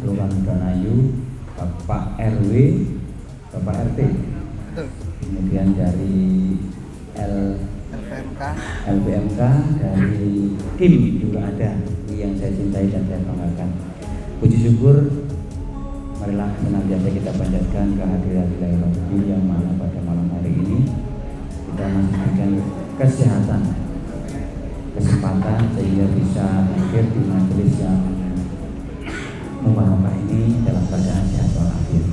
Kelurahan Danayu, Bapak RW, Bapak RT, kemudian dari LPMK, dari tim juga ada. Ini yang saya cintai dan saya banggakan. Puji syukur, marilah senantiasa kita panjatkan kehadiran Ilahi Rabbi yang mana pada malam hari ini kita masih diberikan kesehatan, kesempatan sehingga bisa hadir di majelis yang mubarakah ini dalam keadaan sehat walafiat.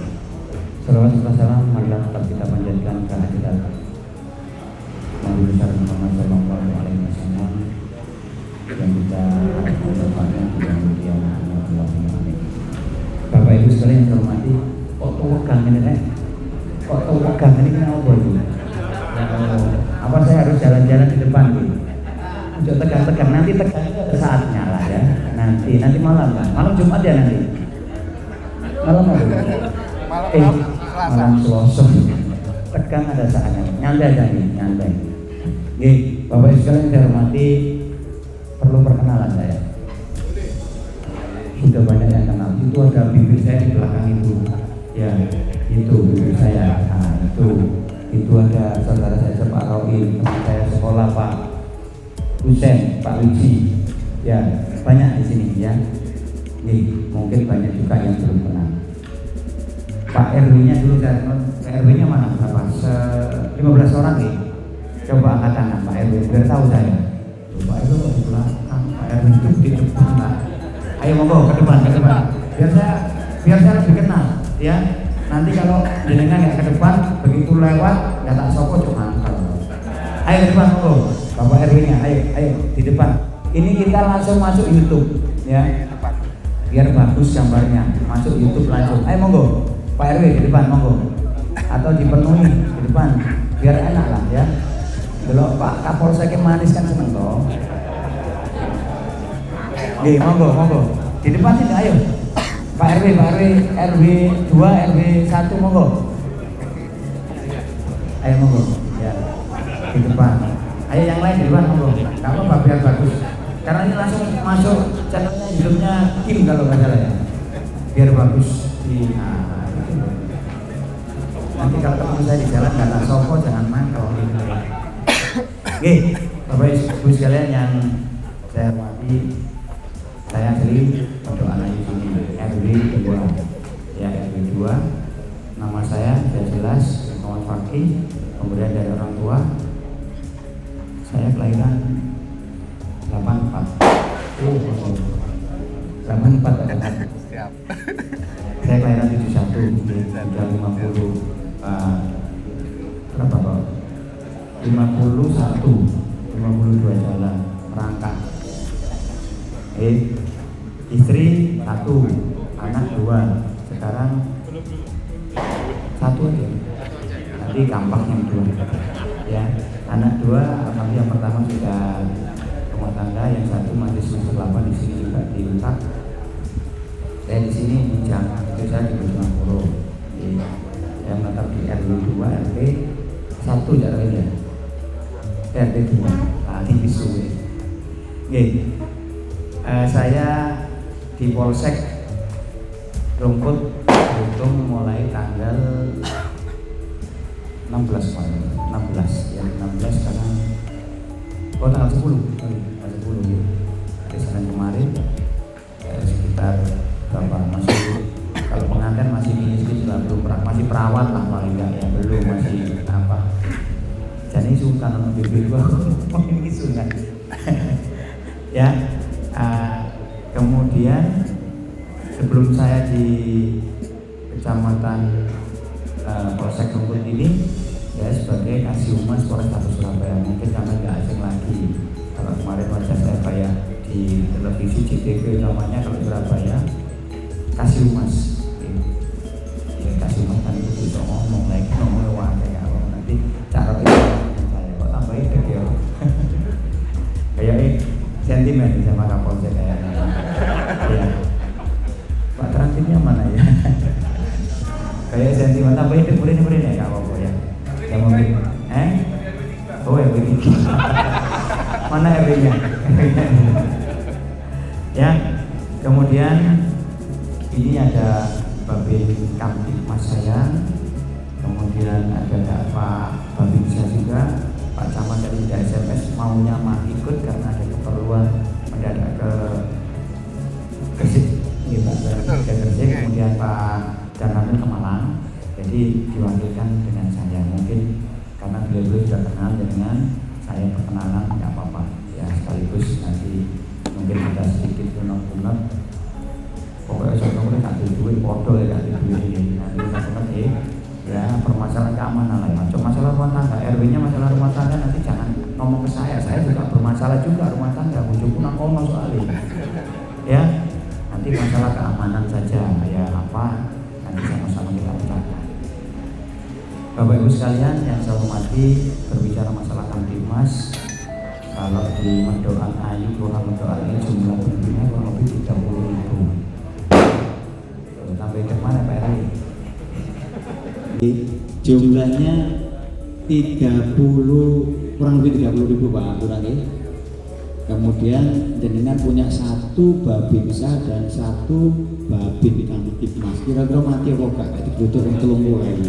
Salawat serta salam marilah tetap kita panjatkan kehadiran Nabi besar Muhammad Sallallahu Alaihi Wasallam yang kita harapkan dengan mulia Allahumma amin. Bapak Ibu sekalian yang terhormati, kok tegang ini kok tegang ini kenapa ini? Apa saya harus jalan-jalan di depan gitu? Untuk tegang-tegang, nanti tegang itu ada saatnya lah ya. Nanti malam lah, malam Jumat ya nanti. Malam apa? Malam Selasa. Tegang ada saatnya, nyantai aja nih, nyantai. Nih, Bapak Ibu sekalian yang saya hormati, perlu perkenalan saya. Sudah banyak yang kenal. Itu ada bibir saya di belakang itu. Ya, itu bibir saya. Nah, itu ada saudara saya Pak Rawi, teman saya sekolah Pak Husen, Pak Luci. Ya, banyak di sini ya. Nih, mungkin banyak juga yang belum kenal. Pak RW-nya dulu saya RW-nya mana? Berapa? 15 orang nih. Coba angkat tangan Pak RW, biar tahu saya. Pak RW di belakang, Pak RW itu di depan lah. Ayo monggo ke depan. Biar saya lebih kenal, ya. Nanti kalau jenengan nggak ke depan, begitu lewat nggak tak sopo cuma angkat. Ayo ke depan monggo, Bapak RW-nya, ayo di depan. Ini kita langsung masuk YouTube, ya. Biar bagus gambarnya, masuk YouTube langsung. Ayo monggo, Pak RW di depan monggo. Atau dipenuhi di depan, biar enak lah ya. Kalau Pak Kapolsek manis kan seneng toh. Oke, monggo. Di depan sini ayo. Pak RW, RW 2, RW 1 monggo. Ayo monggo. Ya. Di depan. Ayo yang lain di depan monggo. Kamu Pak biar bagus. Karena ini langsung masuk channelnya hidupnya Kim kalau nggak salah ya. Biar bagus di nanti kalau ketemu saya di jalan kata sopo jangan mangkau. Oke, Bapak Ibu sekalian yang saya hormati, saya asli untuk anak di sini RW 2, ya RW 2. Nama saya sudah jelas, Muhammad Fakih. Kemudian dari orang tua, saya kelahiran 84. 84 adalah. Saya kelahiran 71, sudah 50. Berapa Pak? 52 jalan merangkak. Istri 1, anak 2. Sekarang 1 aja. Nanti gampang yang 2. Ya, anak 2, alhamdulillah yang pertama sudah rumah tangga, yang 1 masih semester 8 di sini juga di Untak. Saya di sini Minjang, itu saya di Bojonegoro. Saya menetap di RW 2, RT 1 jaraknya. RT 2, di Bisu. Saya di Polsek Rungkut hitung mulai tanggal 16 Maret. 16 ya, 16 sekarang. Tanggal 10 ya. Dari Senin kemarin sekitar berapa masih, kalau pengantin masih miskin juga belum, masih perawat lah paling enggak ya, belum masih apa. Jadi sungkan untuk bibir gua mungkin sungkan. Ya. Kemudian sebelum saya di Kecamatan Polsek Rungkut ini, saya sebagai Kasih-Humas Polrestabes Surabaya. Mungkin karena nggak asing lagi. Kalau kemarin wajah saya kayak di televisi CTV namanya, kalau Surabaya Kasih-Humas. Ya Kasih-Humas kan itu bisa ngomong lagi, ngomong lewat kayak apa nanti cara saya kok tambahin ya. Kayak sentimen sama Kapolsek kayaknya. Ya. Pak terakhirnya mana ya? Kayak sentimen tambahin murid-murid ya Kak Wopo ya. Yang mungkin oh ya begini. Mana RW-nya? Ya. Kemudian Ini ada Babin Kamtipmas saya, kemudian ada Pak Babinsa juga, Pak Camat dari SMS maunya ikut karena ada keperluan mendadak ke Gresik, gitu, ke Gresik, kemudian Pak Dananul ke Malang, jadi diwakilkan dengan saya. Mungkin karena beliau sudah kenal dengan saya, perkenalan nggak apa-apa ya, sekaligus nanti mungkin ada sedikit tunak-tunak. Pokoknya saya ngomongnya nggak duit, bodoh ya nggak duit ini. Nanti kita ya permasalahan keamanan lah. Macam masalah rumah tangga, RW-nya masalah rumah tangga nanti jangan ngomong ke saya juga bermasalah juga rumah tangga. Bujuku nakono soalnya. Ya, nanti masalah keamanan saja. Ya apa? Nanti sama-sama kita bicarakan. Bapak Ibu sekalian yang saya hormati, berbicara masalah Kamtipmas, kalau di Mendoan Ayu, Kelurahan Mendoan ini jumlah penduduknya kurang lebih 30.000. Sampai ke mana Pak RW? Jumlahnya 30, kurang lebih 30.000 Pak Kurangi. Kemudian jenengan punya 1 Babinsa dan 1 Babin Kamtipmas. Kira-kira mati apa enggak? Ditutup yang telunggu lagi.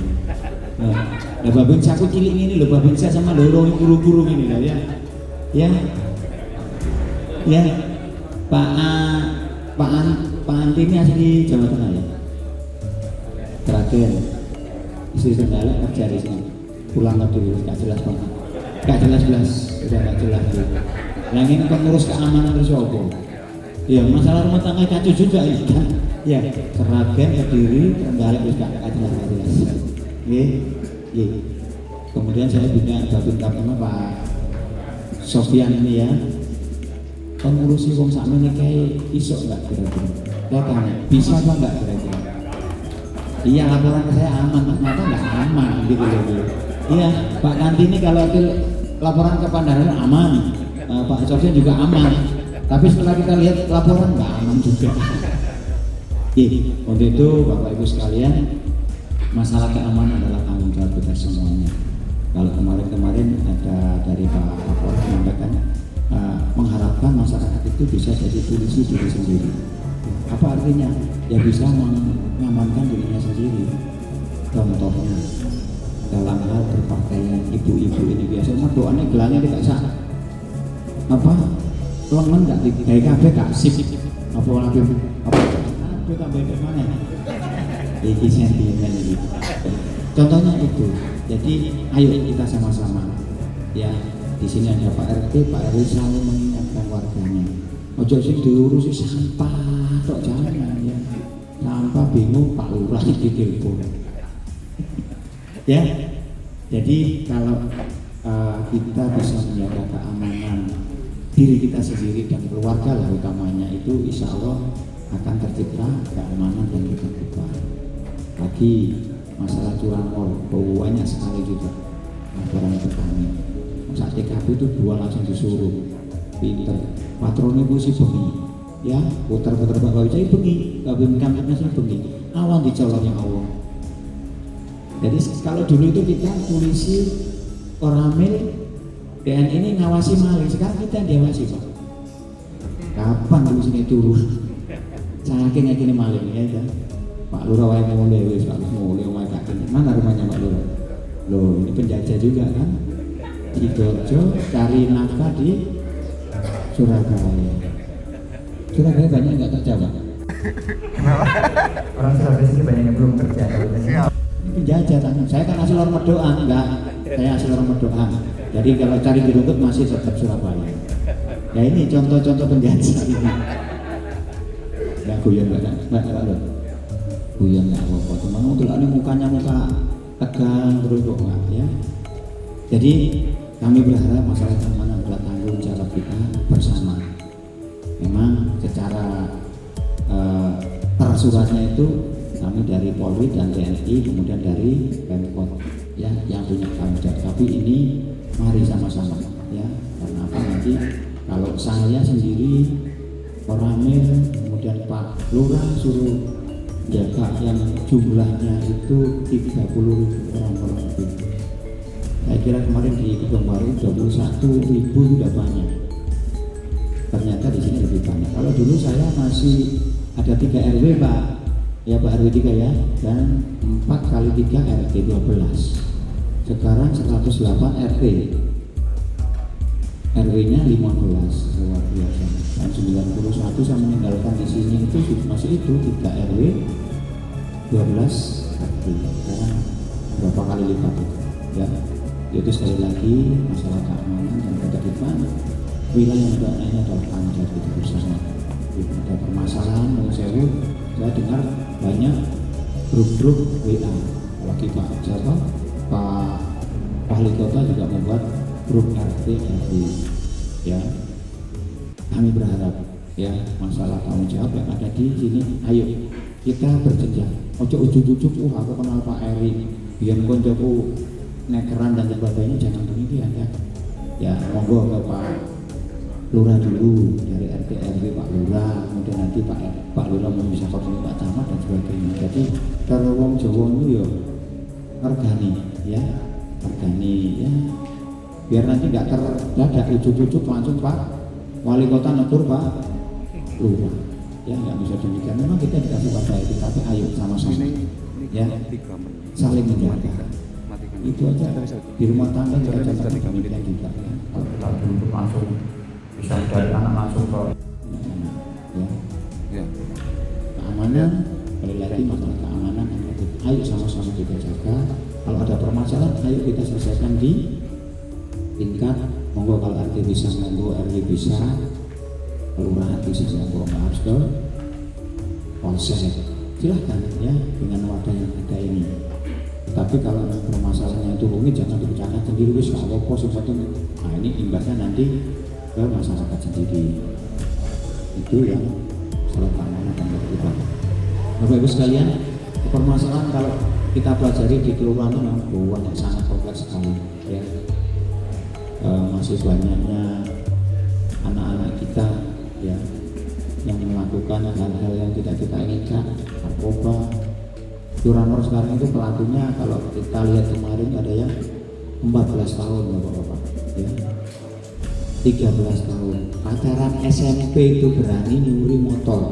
Nah, Babinsa aku cilik ini loh, Babinsa sama lorong guru-guru ini loh ya. Ya, Pak Anti ini asli Jawa Tengah ya. Terakhir istri Trenggalek kerja di sini, pulang ke dulu nggak jelas banget, nggak jelas, udah nggak jelas tuh. Yang ini pengurus keamanan terus apa? Ya masalah rumah tangga kacau juga ya kan? Ya Seragen, Kediri, Trenggalek juga nggak jelas. Iya. Kemudian saya bina Babin Kamtipmas Pak Sofyan ini ya. Pengurusi wong sakmene kayak isok nggak kira-kira? Saya tanya, bisa apa nggak kira-kira? Iya, laporan ke saya aman, ternyata nggak aman gitu loh. Iya, Pak Kanti ini kalau laporan ke Pandangan aman, Pak Sofyan juga aman. Tapi setelah kita lihat laporan nggak aman juga. Untuk itu Bapak Ibu sekalian, masalah keamanan adalah tanggung jawab kita semuanya. Kalau kemarin ada dari Pak Kapolres menyampaikan mengharapkan masyarakat itu bisa jadi polisi diri sendiri. Apa artinya? Ya bisa mengamankan dirinya sendiri. Contohnya dalam hal berpakaian, ibu-ibu ini biasanya doanya gelangnya tidak sah. Apa? Lengan nggak digawe kabeh gak sip. Apa lagi? Apa? Aduh tambah gimana? Iki sentimen ini. Contohnya itu. Jadi ayo kita sama-sama ya. Di sini ada Pak RT, Pak RW saling mengingatkan warganya. Ojo sing diurusi sampah tok jangan ya. Sampah bingung Pak Lurah ditelepon. Ya. Jadi kalau kita bisa menjaga keamanan diri kita sendiri dan keluarga lah utamanya, itu insya Allah akan tercipta keamanan dan ketertiban. Lagi masalah curanmor banyak sekali juga laporan ke kami. Saat TKP itu 2 langsung disuruh pinter patroni bu si bengi ya, putar-putar Pak Bawi bengi, Babin Kamtipmas sih bengi awan dicolongnya Allah. Jadi kalau dulu itu kita polisi Koramil DN ini ngawasi maling, sekarang kita diawasi Pak. Kapan dulu sini turun saking ini maling ya kan? Pak Lurah wae mulai wis Pak mulai wae kakek. Mana rumahnya Pak Lurah? Loh, ini penjajah juga kan? Sidoarjo cari nafkah di Surabaya. Surabaya banyak nggak kerja Pak? Orang Surabaya sini banyak yang belum kerja. Ini penjajah kan? Saya kan asal orang Medoan, enggak? Saya asal orang Medoan. Jadi kalau cari di Rungkut masih tetap Surabaya. Ya ini contoh-contoh penjajah ini. Ya guyon Mbak Lalo. Guyon nggak apa-apa. Cuma untuk ini mukanya muka tegang terus kok Pak ya. Jadi kami berharap masalah keamanan adalah tanggung jawab kita bersama. Memang secara tersuratnya itu kami dari Polri dan TNI, kemudian dari Pemkot ya yang punya tanggung jawab. Tapi ini mari sama-sama ya, karena apa nanti kalau saya sendiri Koramil, kemudian Pak Lurah suruh jaga yang jumlahnya itu 30.000 orang lebih. Saya kira kemarin di Gedung Baru 21.000 sudah banyak. Ternyata di sini lebih banyak. Kalau dulu saya masih ada 3 RW Pak, ya Pak RW 3 ya, dan 4 kali 3 RT 12. Sekarang 108 RT, RW-nya 15, luar biasa. Dan 91 saya meninggalkan di sini itu masih itu 3 RW 12 RT. Sekarang berapa kali lipat itu ya. Itu sekali lagi masalah keamanan dan ketertiban wilayah negara ini adalah tanggung jawab kita bersama. Ada permasalahan saya dengar banyak grup-grup WA, apalagi Pak Wali Kota juga membuat grup RT RW ya. Kami berharap ya masalah tanggung jawab yang ada di sini, ayo kita berjenjang. Ojo ujuk-ujuk, aku kenal Pak Eri, biar koncoku nekeran dan sebagainya, jangan demikian ya. Ya monggo ke Pak Lurah dulu, dari RT RW Pak Lurah, kemudian nanti Pak Lurah bisa koordinasi Pak Camat dan sebagainya. Jadi kalau wong Jawa itu ya regani ya, biar nanti nggak terdadak ujuk-ujuk langsung Pak Wali Kota negur Pak Lurah ya, nggak bisa demikian. Memang kita dikasih pada itu, tapi ayo sama-sama ya saling menjaga. Itu aja di rumah tangga kita jangan demikian juga ya. Kalau kita duduk langsung bisa dari anak langsung ke ya. Keamanan, kembali lagi masalah keamanan, ayo sama-sama kita jaga. Kalau ada permasalahan, ayo kita selesaikan di tingkat, monggo kalau RT bisa, monggo RW bisa, kelurahan bisa, monggo harus ke polsek, silahkan ya dengan wadah yang ada ini. Tapi kalau permasalahannya itu rumit, jangan dibicarakan sendiri, wis apa-apa sesuatu. Nah ini imbasnya nanti ke masyarakat sendiri. Itu yang salah keamanan dan ketertiban. Bapak Ibu sekalian, permasalahan kalau kita pelajari di kelurahan memang banyak, sangat kompleks sekali ya. Masih banyaknya anak-anak kita ya yang melakukan hal-hal yang tidak kita inginkan, narkoba. Curanmor sekarang itu pelakunya kalau kita lihat kemarin ada yang 14 tahun Bapak-bapak ya, 13 tahun. Pacaran SMP itu berani nyuri motor,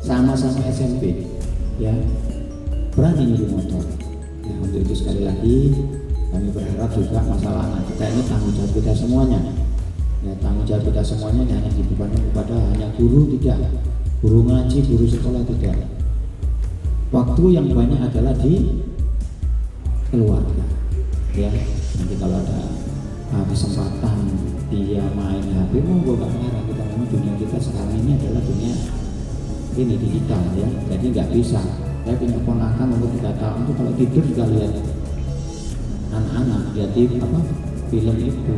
sama-sama SMP ya, berani nyuri motor ya. Untuk itu sekali lagi kami berharap juga masalah anak kita ini tanggung jawab kita semuanya ya, tanggung jawab kita semuanya hanya dibebankan kepada hanya guru, tidak guru ngaji, guru sekolah, tidak. Waktu yang banyak adalah di keluarga ya. Nanti kalau ada kesempatan dia main HP, monggo gak marah kita. Memang dunia kita sekarang ini adalah dunia ini digital ya, jadi nggak bisa. Saya punya ponakan umur 3 tahun itu kalau tidur juga lihat anak-anak lihat film itu,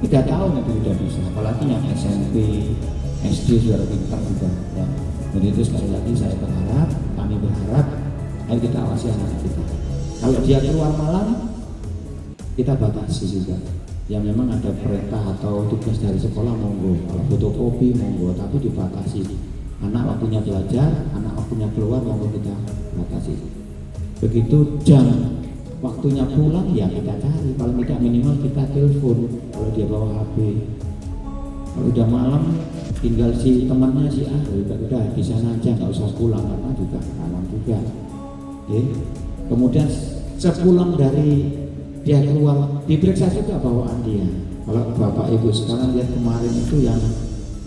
3 tahun itu sudah bisa, apalagi yang SMP SD sudah pintar juga ya. Jadi itu sekali lagi saya berharap, kami berharap, ayo kita awasi anak kita. Kalau dia keluar malam, kita batasi juga. Ya memang ada perintah atau tugas dari sekolah monggo, kalau fotokopi monggo, tapi dibatasi. Anak waktunya belajar, anak waktunya keluar monggo kita batasi. Begitu jam waktunya pulang ya kita cari, kalau tidak minimal kita telepon kalau dia bawa HP. Kalau udah malam tinggal si temannya si udah di sana aja, nggak usah pulang karena juga aman juga. Kemudian sepulang dari dia keluar diperiksa juga bawaan dia. Kalau Bapak Ibu sekarang lihat kemarin itu yang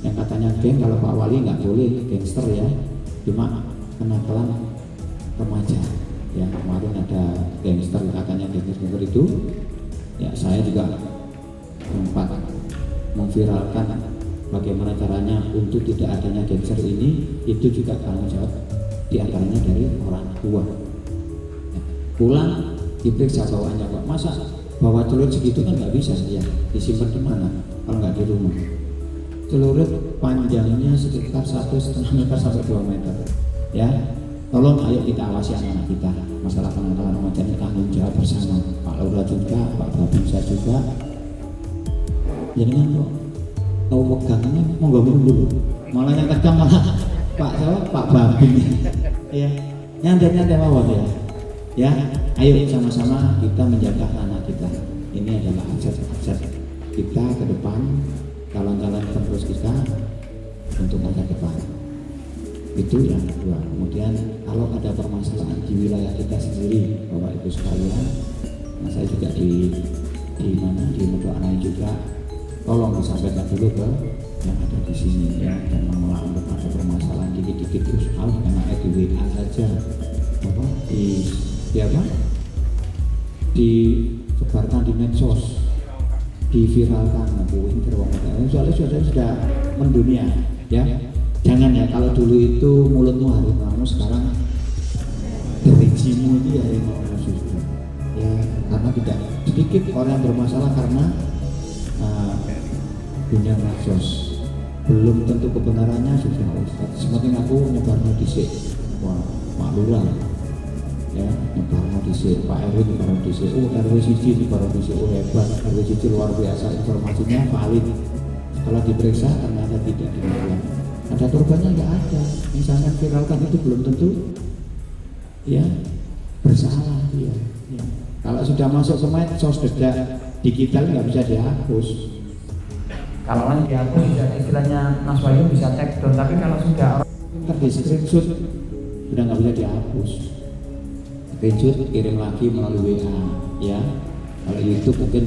katanya geng, kalau Pak Wali nggak boleh gangster ya, cuma kenakalan remaja ya. Kemarin ada gangster, katanya gangster itu ya, saya juga sempat memviralkan bagaimana caranya untuk tidak adanya gangster ini. Itu juga tanggung jawab diantaranya dari orang tua ya. Pulang diperiksa bawaannya, Pak, masa bawa celurit segitu kan nggak bisa ya, disimpan di mana kalau nggak di rumah. Celurit panjangnya sekitar 1,5 meter sampai 2 meter ya. Tolong ayo kita awasi anak-anak kita. Masalah kenakalan remaja ini tanggung jawab bersama, Pak Lurah juga, Pak Babinsa juga. Jadi kan kok tahu pegangannya monggo dulu, malah yang tegang malah Pak Babin ya, nyantai mawon ya. Ayo sama-sama kita menjaga anak kita. Ini adalah aset kita ke depan, calon-calon penerus kita untuk masa depan. Itu yang kedua. Kemudian kalau ada permasalahan di wilayah kita sendiri, Bapak Ibu sekalian, nah saya juga di Medokanai juga, tolong disampaikan dulu ke yang ada di sini ya, jangan malah untuk ada permasalahan dikit-dikit terus karena di WA saja, apa disebarkan di medsos, diviralkan, soalnya sudah mendunia ya. Jangan ya, kalau dulu itu mulutmu harimau, sekarang dirijimu ini harimau sudah ya, karena tidak sedikit orang yang bermasalah karena dunia medsos, belum tentu kebenarannya sudah Ustaz. Sementing aku nyebarno dhisik, wah Pak Lurah ya nyebarno dhisik, Pak RW nyebarno dhisik, RW siji nyebarno dhisik, hebat, RW siji luar biasa, informasinya valid. Setelah diperiksa ternyata tidak demikian. Ada korbannya nggak ada, misalnya viralkan itu belum tentu ya bersalah dia ya. Kalau sudah masuk ke medsos digital nggak bisa dihapus. Kalau kan dihapus bisa istilahnya Mas Wahyu bisa take down, tapi kalau sudah di screenshot sudah nggak bisa dihapus. Screenshot kirim lagi melalui WA ya. Kalau YouTube mungkin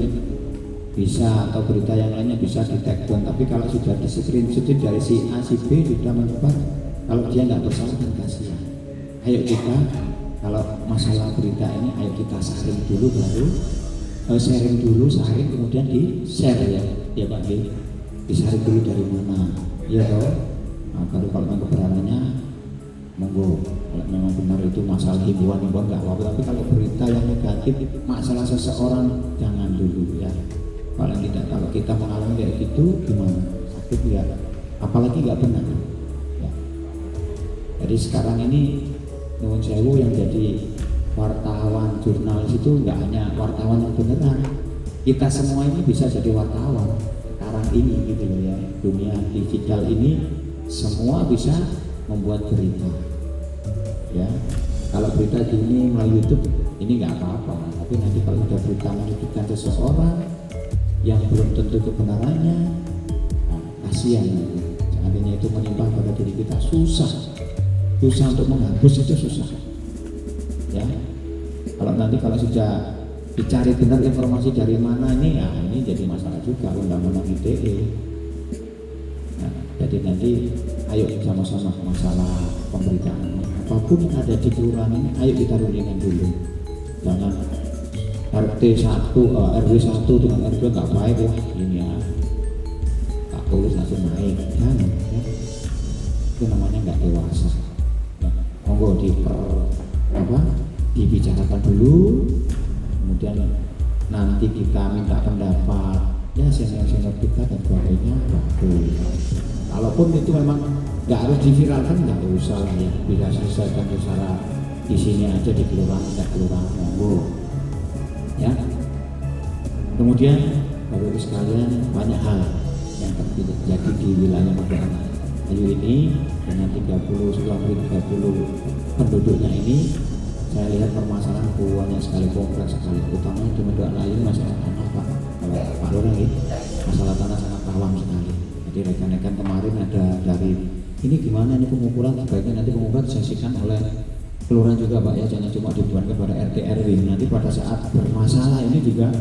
bisa, atau berita yang lainnya bisa di take down, tapi kalau sudah di screenshot dari si A si B sudah menyebar, kalau dia nggak bersalah kan kasihan. Ayo kita kalau masalah berita ini ayo kita saring dulu, baru sharing kemudian di share ya Pak D. Disaring dulu dari mana ya toh, nah, baru kalau memang kebenarannya monggo, kalau memang benar itu masalah himbauan nggak apa-apa, tapi kalau berita yang negatif masalah seseorang jangan dulu ya. Kalau kita mengalami kayak gitu gimana, sakit ya, apalagi nggak benar ya. Jadi sekarang ini nuwun sewu yang jadi wartawan, jurnalis itu nggak hanya wartawan yang beneran, kita semua ini bisa jadi wartawan sekarang ini gitu loh ya. Dunia digital ini semua bisa membuat berita ya. Kalau berita gini melalui YouTube ini nggak apa-apa, tapi nanti kalau ada berita menyudutkan seseorang yang belum tentu kebenarannya, nah, kasihan nanti. Seandainya itu menyimpang pada diri kita, susah untuk menghapus itu susah ya. Kalau sudah dicari benar informasi dari mana ini, ya ini jadi masalah juga, undang-undang ITE. Nah, jadi nanti ayo sama-sama masalah pemberitaan apapun yang ada di kelurahan ini, ayo kita rundingkan dulu. Jangan RT 1, RW 1 dengan RW nggak baik lah ini ya, tak tulis langsung naik, jangan ya. Itu namanya nggak dewasa ya. Monggo dibicarakan dulu, kemudian nanti kita minta pendapat ya senior kita dan sebagainya bagus. Kalaupun itu memang nggak harus diviralkan, nggak usah lah ya, bisa selesaikan secara di sini aja di kelurahan, tidak kelurahan, monggo ya. Kemudian Bapak Ibu sekalian, banyak hal yang terjadi di wilayah Medokanai Ayu ini dengan 30 penduduknya ini, saya lihat permasalahan banyak sekali, kompleks sekali, terutama di Medokanai ini masalah tanah Pak. Kalau Pak Lurah ini masalah tanah sangat rawan sekali. Jadi rekan-rekan kemarin ada dari ini gimana ini pengumpulan, sebaiknya nanti pengumpulan disaksikan oleh kelurahan juga Pak ya, jangan cuma dibuat kepada RT RW. Nanti pada saat bermasalah ini juga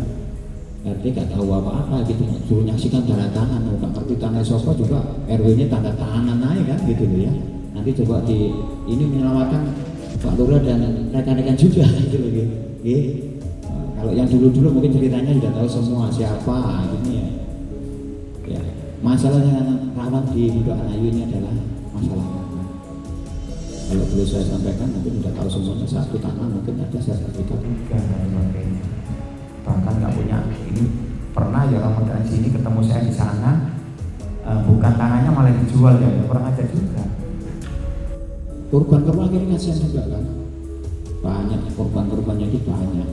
RT gak tahu apa-apa gitu, suruh nyaksikan tanda tangan, nggak ngerti tanah sofa juga RW-nya tanda tangan naik kan gitu loh ya. Nanti coba ini menyelamatkan Pak Lurah dan rekan-rekan juga gitu loh gitu. Kalau yang dulu-dulu mungkin ceritanya sudah tahu semua siapa gitu ya. Ya, masalah yang rawan di Medokanai ini adalah masalah tanah. Kalau perlu saya sampaikan, mungkin sudah tahu semuanya, satu tanah mungkin ada sertifikat bahkan nggak punya. Ini pernah ya orang dari sini ketemu saya di sana, bukan tanahnya malah dijual ya, kurang ajar juga. Korban akhirnya kasihan juga kan, banyak korbannya itu banyak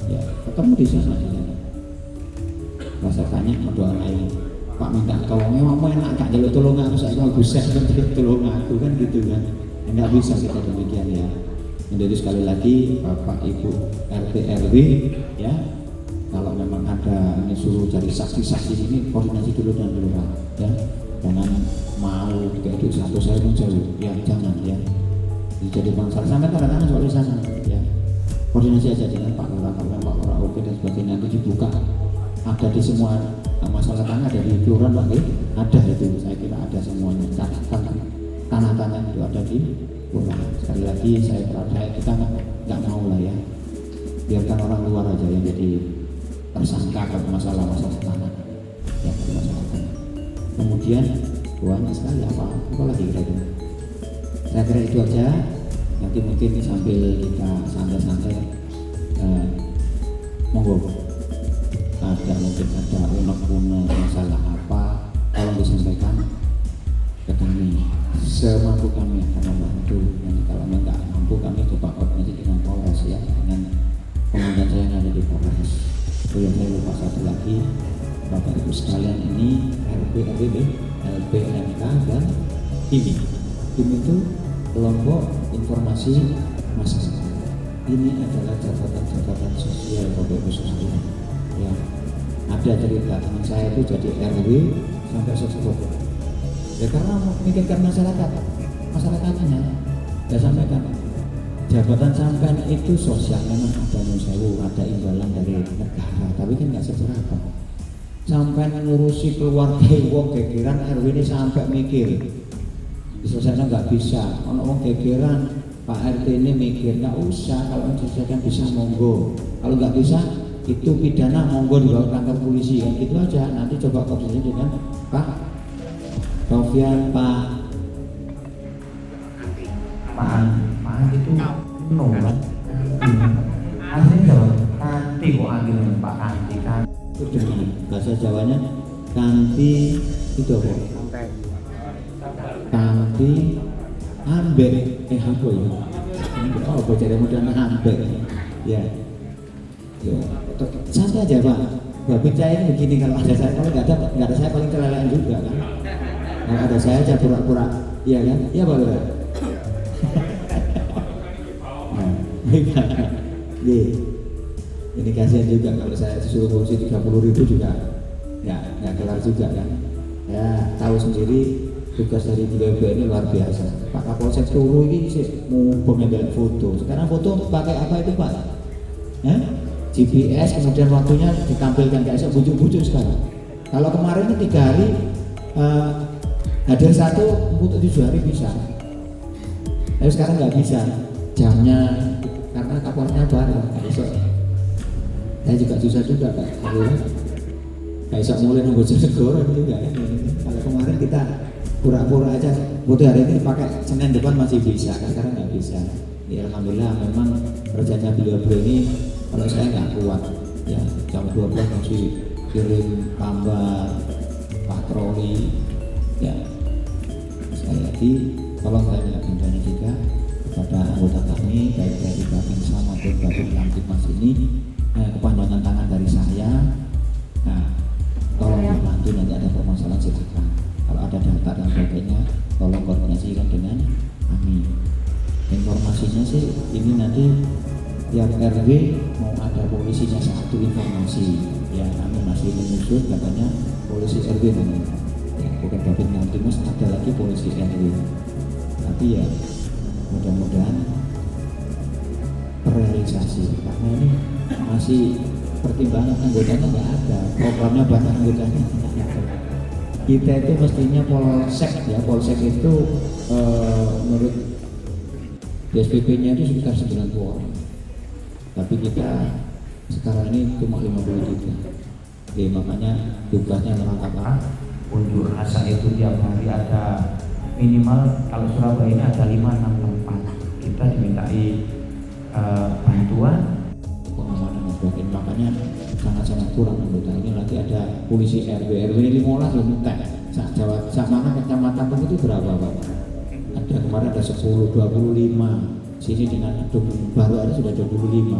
ya, ketemu di sana rasa tanya Medokanai, Pak minta tolong, emang enak gak jalur tolong aku, saya mau bisa tolong aku kan gitu kan. Nggak bisa kita demikian ya. Jadi sekali lagi Bapak Ibu RT RW ya, kalau memang ada ini suruh cari saksi-saksi ini koordinasi dulu dengan lurah ya, jangan mau kayak duit 100 saya pun jauh, ya jangan ya. Jadi bangsa sampai tanda tangan soal di sana ya. Koordinasi aja dengan Pak Lurah, Pak Lurah oke dan sebagainya, nanti dibuka ada di semua masalah tanah, ada di kelurahan Pak, ada itu saya kira ada semuanya, tanah-tanah itu ada di kelurahan. Sekali lagi saya kita nggak mau lah ya, biarkan orang luar aja yang jadi tersangka kalau masalah-masalah tanah ya, masalah tanah. Kemudian banyak sekali apa lagi kira-kira. Saya kira itu aja. Nanti mungkin sambil kita santai-santai monggo ada mungkin ada unek-unek masalah apa, tolong disampaikan ke kami, semampu kami akan membantu. Nanti kalau enggak mampu kami coba koordinasi dengan Polres ya, dengan komandan saya yang ada di Polres. Oh ya, saya lupa satu lagi, Bapak Ibu sekalian, ini LPMK dan IMI. IMI itu kelompok informasi masyarakat. Ini adalah jabatan-jabatan sosial Bapak Ibu sekalian. Ya, ada cerita teman saya itu jadi RW sampai sesepuh. Ya karena memikirkan masyarakatnya. Ya sampaikan jabatan sampean itu sosial, memang ada nusewu, ada imbalan dari negara, tapi kan nggak seberapa. Sampai ngurusi keluarga wong gegeran RW ini sampai mikir. Diselesaikan nggak bisa, orang gegeran Pak RT ini mikir nggak usah, kalau diselesaikan bisa monggo, kalau nggak bisa itu pidana monggo dibawa ke kantor polisi kan gitu aja. Nanti coba koordinasi dengan Pak Sofian, Pak itu nolak aslinya Jawa kanti kok ambil Pak kanti kan itu dengan bahasa Jawanya kanti itu apa? Kanti ambek apa ya? Oh bocah muda ambek ya. Yo, santai aja Pak. Bapak saya ini begini, kalau ada saya, kalau nggak ada saya paling kelelahan juga kan. Kalau ada saya aja pura-pura, iya kan? Iya Pak Lurah. Ini kasihan juga kalau saya disuruh ngurusi 30.000 juga nggak kelar juga kan. Ya tahu sendiri tugas dari beliau ini luar biasa. Pak Kapolsek Turu ini sih mumpung ngambil foto. Sekarang foto pakai apa itu Pak? GPS, kemudian waktunya ditampilkan kayak bujuk-bujuk sekarang. Kalau kemarin itu 3 hari hadir 1 untuk 7 hari bisa. Tapi sekarang nggak bisa, jamnya karena kapornya baru nggak bisa. Saya juga susah juga Pak, nggak bisa mulai nunggu segoro juga ya. Kalau kemarin kita pura-pura aja, butuh hari ini pakai Senin depan masih bisa, sekarang nggak bisa. Ya alhamdulillah memang kerjanya beliau ini. Kalau saya nggak kuat, ya jam 12 masih kirim tambah patroli, ya sekali lagi tolong saya minta bantuan juga kepada anggota kami baik dari Babinsa maupun Babin Kamtipmas ini, kepanjangan tangan dari saya. Nah, tolong dibantu, nanti ada permasalahan silakan. Kalau ada data dan sebagainya, tolong koordinasikan dengan kami. Informasinya sih ini nanti tiap RW mau ada polisinya satu informasi, ya kami masih menyusun katanya polisi RW namanya, ya bukan Babin Kamtipmas, ada lagi polisi RW. Tapi ya mudah-mudahan terrealisasi karena ini masih pertimbangan anggotanya nggak ada, programnya banyak anggotanya nggak ada. Kita itu mestinya polsek ya, polsek itu menurut DSPP-nya itu sekitar 90 orang. Tapi kita sekarang ini cuma 50 juta. Jadi makanya tugasnya merangkap unjuk rasa itu tiap hari ada minimal, kalau Surabaya ini ada 5-6 tempat. Kita dimintai bantuan pengamanan dan sebagainya. Makanya sangat-sangat kurang anggota. Ini nanti ada polisi RW ini 15 loh minta. Sak mana kecamatan itu berapa Pak? Ada kemarin ada 10, 25. Sini dengan baru ada sudah 25.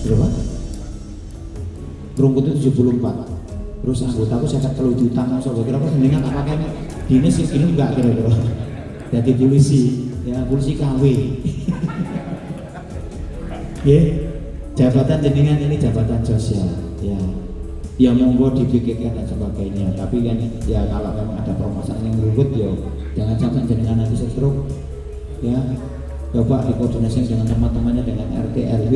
Berapa? Rungkut itu 74. Terus anggotaku saya kalau juta masuk, kira-kira mendingan tak pakai dinas ini enggak kira-kira. Jadi polisi, ya polisi KW. Ya, jabatan jenengan ini jabatan sosial, ya. ya monggo dipikirkan dan sebagainya. Tapi kan ya kalau memang ada permasalahan yang ribet ya jangan sampai jenengan nanti stroke ya. Coba dikoordinasi dengan teman-temannya, dengan RT RW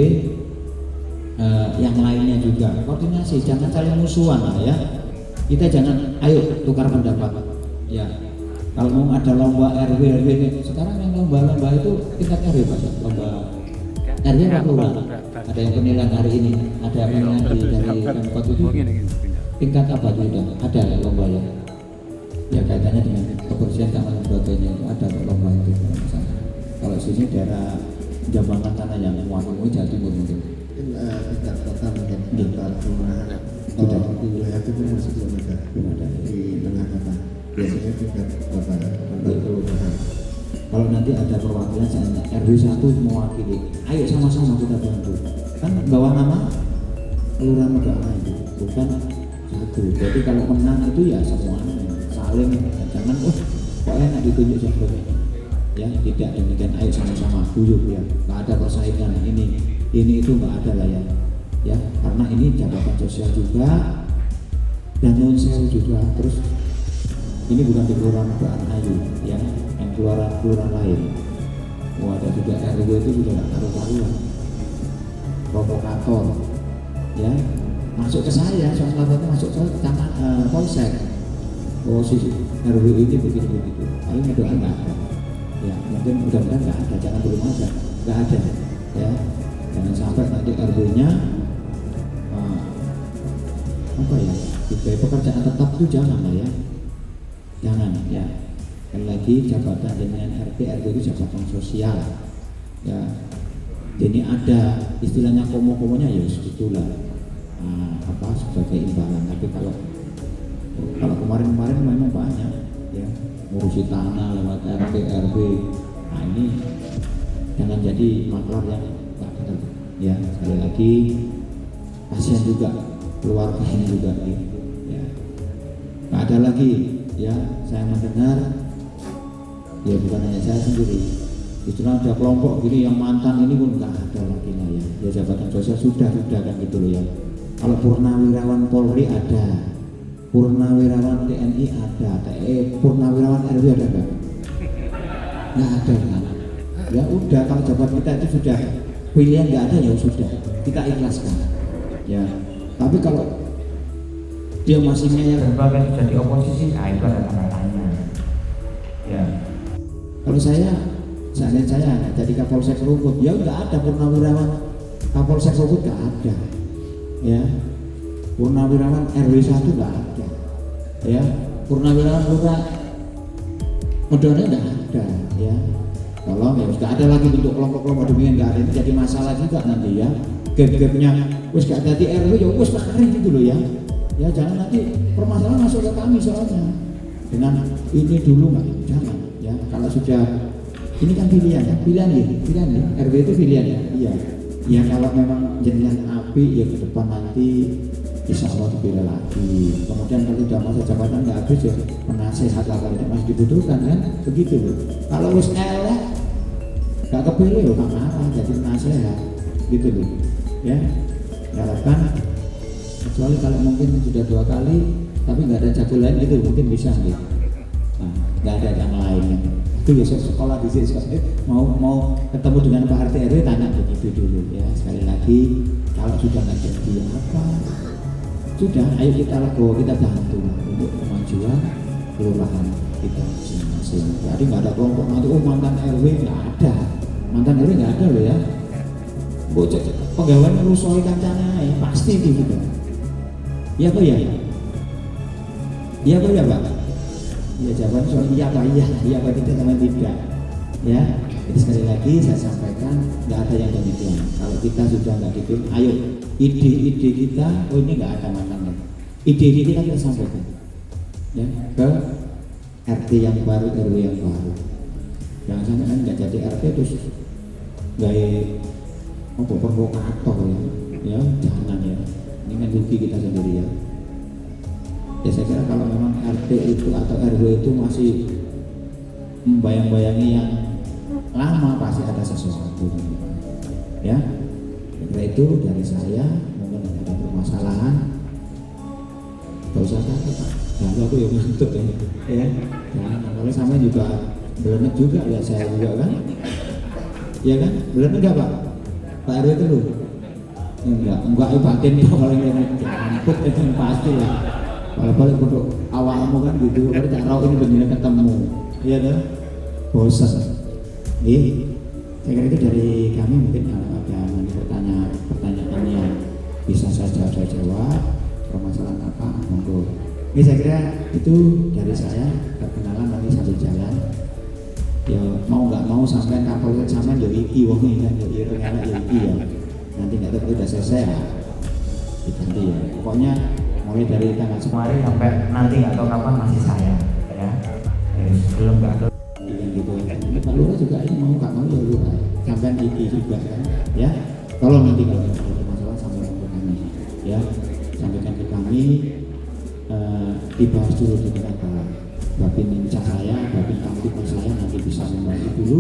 yang lainnya juga koordinasi, jangan saling musuhan lah ya. Kita jangan, ayo tukar pendapat ya. Kalau mau ada lomba RW sekarang yang lomba itu tingkat RW Pak, lomba RW apa kurang? Ada yang penilaian hari ini, ada penilaian dari Pemkot itu tingkat apa itu udah ada ya lomba ya kaitannya dengan kebersihan keamanan sebagainya itu ada lomba itu. Kalau sini daerah Jambangan sana yang mewakili Jawa Timur mungkin tingkat kota mungkin tingkat kelurahan sudah di wilayah itu pun masih belum ada di tengah kota, biasanya tingkat kota tingkat kelurahan. Kalau nanti ada perwakilan misalnya RW 1 mewakili, ayo sama-sama kita bantu. Kan bawa nama kelurahan negara itu, bukan satu. Jadi kalau menang itu ya semuanya saling, jangan kok enak ditunjuk sebagainya. Ya tidak demikian, ayo sama-sama guyup ya. Nggak ada persaingan ini itu nggak ada lah ya. Ya karena ini jabatan sosial juga dan non sewu juga. Terus ini bukan di kelurahan Baan Ayu ya, yang kelurahan lain. Oh ada juga RW itu sudah nggak karu-karuan, provokator ya, masuk ke saya soal laporan masuk ke polsek. Oh si RW ini begitu paling doa nggak ada ya, mungkin mudah-mudahan nggak ada, jangan belum ada, nggak ada ya, jangan sampai nanti RW-nya apa ya, pekerjaan tetap itu jangan lah ya. Jangan ya. Sekali lagi jabatan dengan RT RW itu jabatan sosial. Ya. Jadi ada istilahnya komo-komonya ya itulah sebagai imbalan. Tapi kalau kemarin memang banyak ya ngurusi tanah lewat RT RW. Nah ini jangan jadi maklar yang nggak benar. Ya sekali lagi kasihan juga keluarga ini juga ya. Nggak ada lagi. Ya, saya mendengar ya bukan hanya saya sendiri, istilah ada kelompok gini yang mantan ini pun nggak ada lagi lah ya. Ya jabatan sosial sudah kan gitu loh ya. Kalau purnawirawan Polri ada, purnawirawan TNI ada, purnawirawan RW ada nggak? Nggak ada kan? Ya udah, kalau jabatan kita itu sudah pilihan nggak ada ya sudah kita ikhlaskan. Ya, tapi kalau dia masih berbagai jadi oposisi, itu ada tanda-tanya ya. Kalau saya jadi Kapolsek Rungkut ya nggak ada purnawirawan Kapolsek Rungkut, nggak ada ya, purnawirawan RW 1 nggak ada ya, purnawirawan Lurah Medone nggak ada ya. Tolong ya, nggak ada lagi bentuk kelompok-kelompok demikian, nggak ada, itu jadi masalah juga nanti ya. Gap-gapnya wis gak ada di RW ya wis kemarin gitu loh ya. Ya jangan nanti permasalahan masuk ke kami soalnya dengan ini dulu nggak, jangan ya. Kalau sudah ini kan pilihan ya, RW itu pilihan ya. Iya kalau memang jenengan api ya ke depan nanti insya Allah dipilih lagi. Kemudian kalau sudah masa jabatan nggak habis ya penasehat lah kalau masih dibutuhkan kan begitu loh. Kalau wis elek nggak kepilih loh nggak marah jadi penasehat gitu loh ya. Harapkan kecuali kalau mungkin sudah 2 kali tapi nggak ada jago lain itu mungkin bisa gitu. Nah, nggak ada yang lain itu besok sekolah di sini mau ketemu dengan Pak RT RW tanya begitu dulu ya. Sekali lagi kalau sudah nggak jadi apa sudah, ayo kita legowo, kita bantu untuk kemajuan kelurahan kita masing-masing. Jadi nggak ada kelompok nanti mantan RW, nggak ada, mantan RW nggak ada loh ya. Bocah pegawai ngerusoi kancanya pasti gitu kan. Iya apa ya? Iya apa ya Pak? Iya jawaban soal iya apa kita sama tidak ya. Jadi sekali lagi saya sampaikan nggak ada yang demikian. Kalau kita sudah nggak dipilih, ayo ide-ide kita, ini nggak ada mantannya. Ide-ide kita sampaikan ya ke RT yang baru, RW yang baru. Jangan sampai kan nggak jadi RT terus gaya provokator ya, jangan ya. Ini kan rugi kita sendiri ya. Ya saya kira kalau memang RT itu atau RW itu masih membayang-bayangi yang lama pasti ada sesuatu ya. Karena itu dari saya mungkin ada permasalahan Gak usah takut Pak, nah aku ya ngantuk ya. Nah, kalau sama juga belenek juga ya saya juga kan, ya kan, belenek enggak Pak RW itu loh. Enggak batin itu kalau ini ampun itu yang pasti lah. Kalau balik untuk awalmu kan gitu, kalau tak tahu ini benar ketemu, iya dah, bosan. Saya kira itu dari kami, mungkin kalau ada pertanyaan yang bisa saya jawab, permasalahan apa, monggo. Ini saya kira itu dari saya, perkenalan nanti sambil jalan. Ya mau nggak mau sampai kapal sampai ya iki wong ini kan ya enak ya iki ya. Nanti nggak tahu udah selesai ya diganti ya. Pokoknya mulai dari tanggal Kemarin sampai nanti nggak tahu kapan masih saya ya. Belum nggak tahu. yang gitu. Pak Lurah juga ini mau nggak mau ya Lurah. Sampai iki juga kan ya. Tolong nanti kalau ada masalah sampaikan ke kami ya. Sampaikan ke kami. Dibahas dulu di tengah Babin saya, Babin Kamtipmas saya nanti bisa membantu dulu.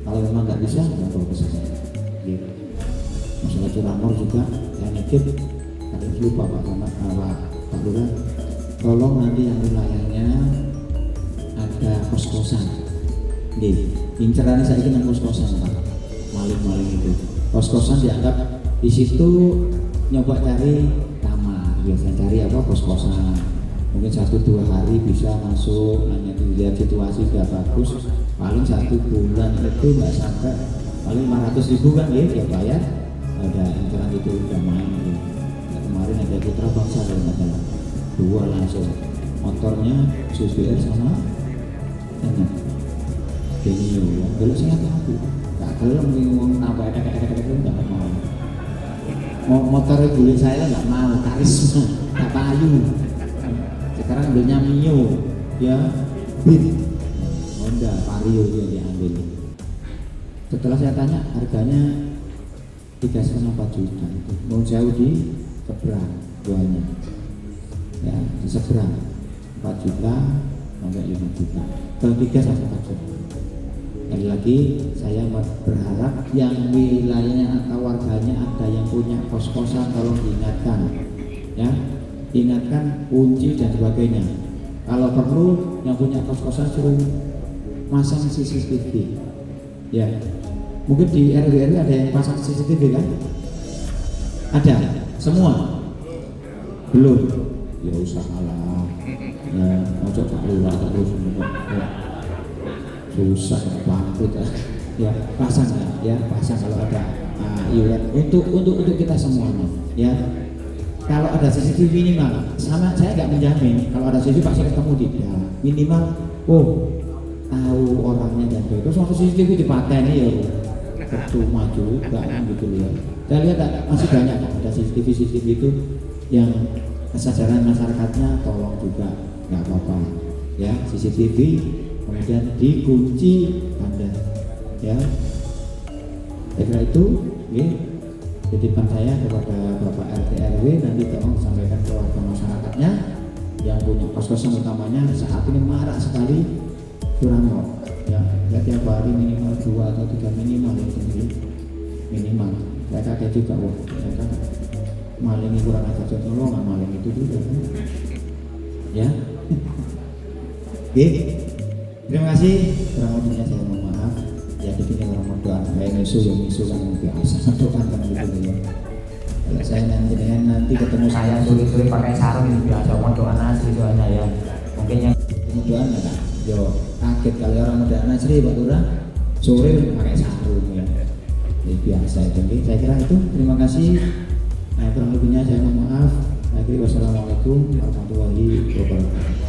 Kalau memang nggak bisa, nggak perlu ke saya. Gitu. Masalah curamor juga saya nitip tadi lupa Pak Lurah, tolong nanti yang wilayahnya ada kos-kosan. Incerannya saya ingin kos-kosan Pak, maling-maling itu. Kos-kosan dianggap di situ nyoba cari kamar, biasanya cari apa kos-kosan. Mungkin 1-2 hari bisa masuk, hanya dilihat situasi sudah bagus. Paling 1 bulan itu nggak sampai, paling 500.000 kan ya bayar. Ada inceran itu udah main ya. Kemarin ada Putra Bangsa kalau nggak salah 2 langsung, motornya Suzuki sama Genio ya. Dulu saya tahu nggak kalau ngomong apa nggak mau motornya dulu saya nggak mau, karisma nggak payu. Sekarang ambilnya Mio ya, Bin Honda Vario dia diambil. Setelah saya tanya harganya 3,4 juta itu mau jauh di seberang jualnya ya, di seberang 4 juta sampai 5 juta kalau 3 sampai 4 juta. Sekali lagi saya berharap yang wilayahnya atau warganya ada yang punya kos-kosan tolong diingatkan ya, ingatkan kunci dan sebagainya. Kalau perlu yang punya kos-kosan suruh masang CCTV ya. Mungkin di RW ada yang pasang CCTV kan? Ada? Semua? Belum? Ya usahalah ya, mau coba keluar terus ya. Susah bangkrut ya, pasang ya, pasang kalau ada iuran untuk kita semuanya ya. Kalau ada CCTV minimal, sama saya nggak menjamin kalau ada CCTV pasti ketemu tidak, minimal tahu orangnya dan begitu. Soal CCTV dipateni ya percuma juga gitu ya. Saya lihat masih banyak ada CCTV itu yang kesadaran masyarakatnya tolong juga nggak apa-apa ya, CCTV kemudian dikunci Anda ya. Saya kira itu ya, titipan saya kepada Bapak RT RW, nanti tolong sampaikan ke warga masyarakatnya yang punya kos-kosan utamanya saat ini marak sekali curanmor ya, tiap hari minimal 2 atau 3 minimal itu minimal. Saya kaget juga saya kan maling kurang ajar contoh nggak maling itu juga ya. Oke, terima kasih. Kurang lebihnya saya mohon maaf ya, di sini orang mau doa kayak misu kan biasa doakan kan gitu ya. Kalau saya nanti ketemu Saya sore-sore pakai sarung itu biasa, mau doa nasi soalnya ya. Mungkin yang kemudian enggak yo kaget kali orang muda Nasri Pak Lurah sore pakai sarung ya. Ini biasa itu. Saya kira itu, terima kasih. Kurang lebihnya saya mohon maaf. Akhirnya wassalamualaikum warahmatullahi wabarakatuh.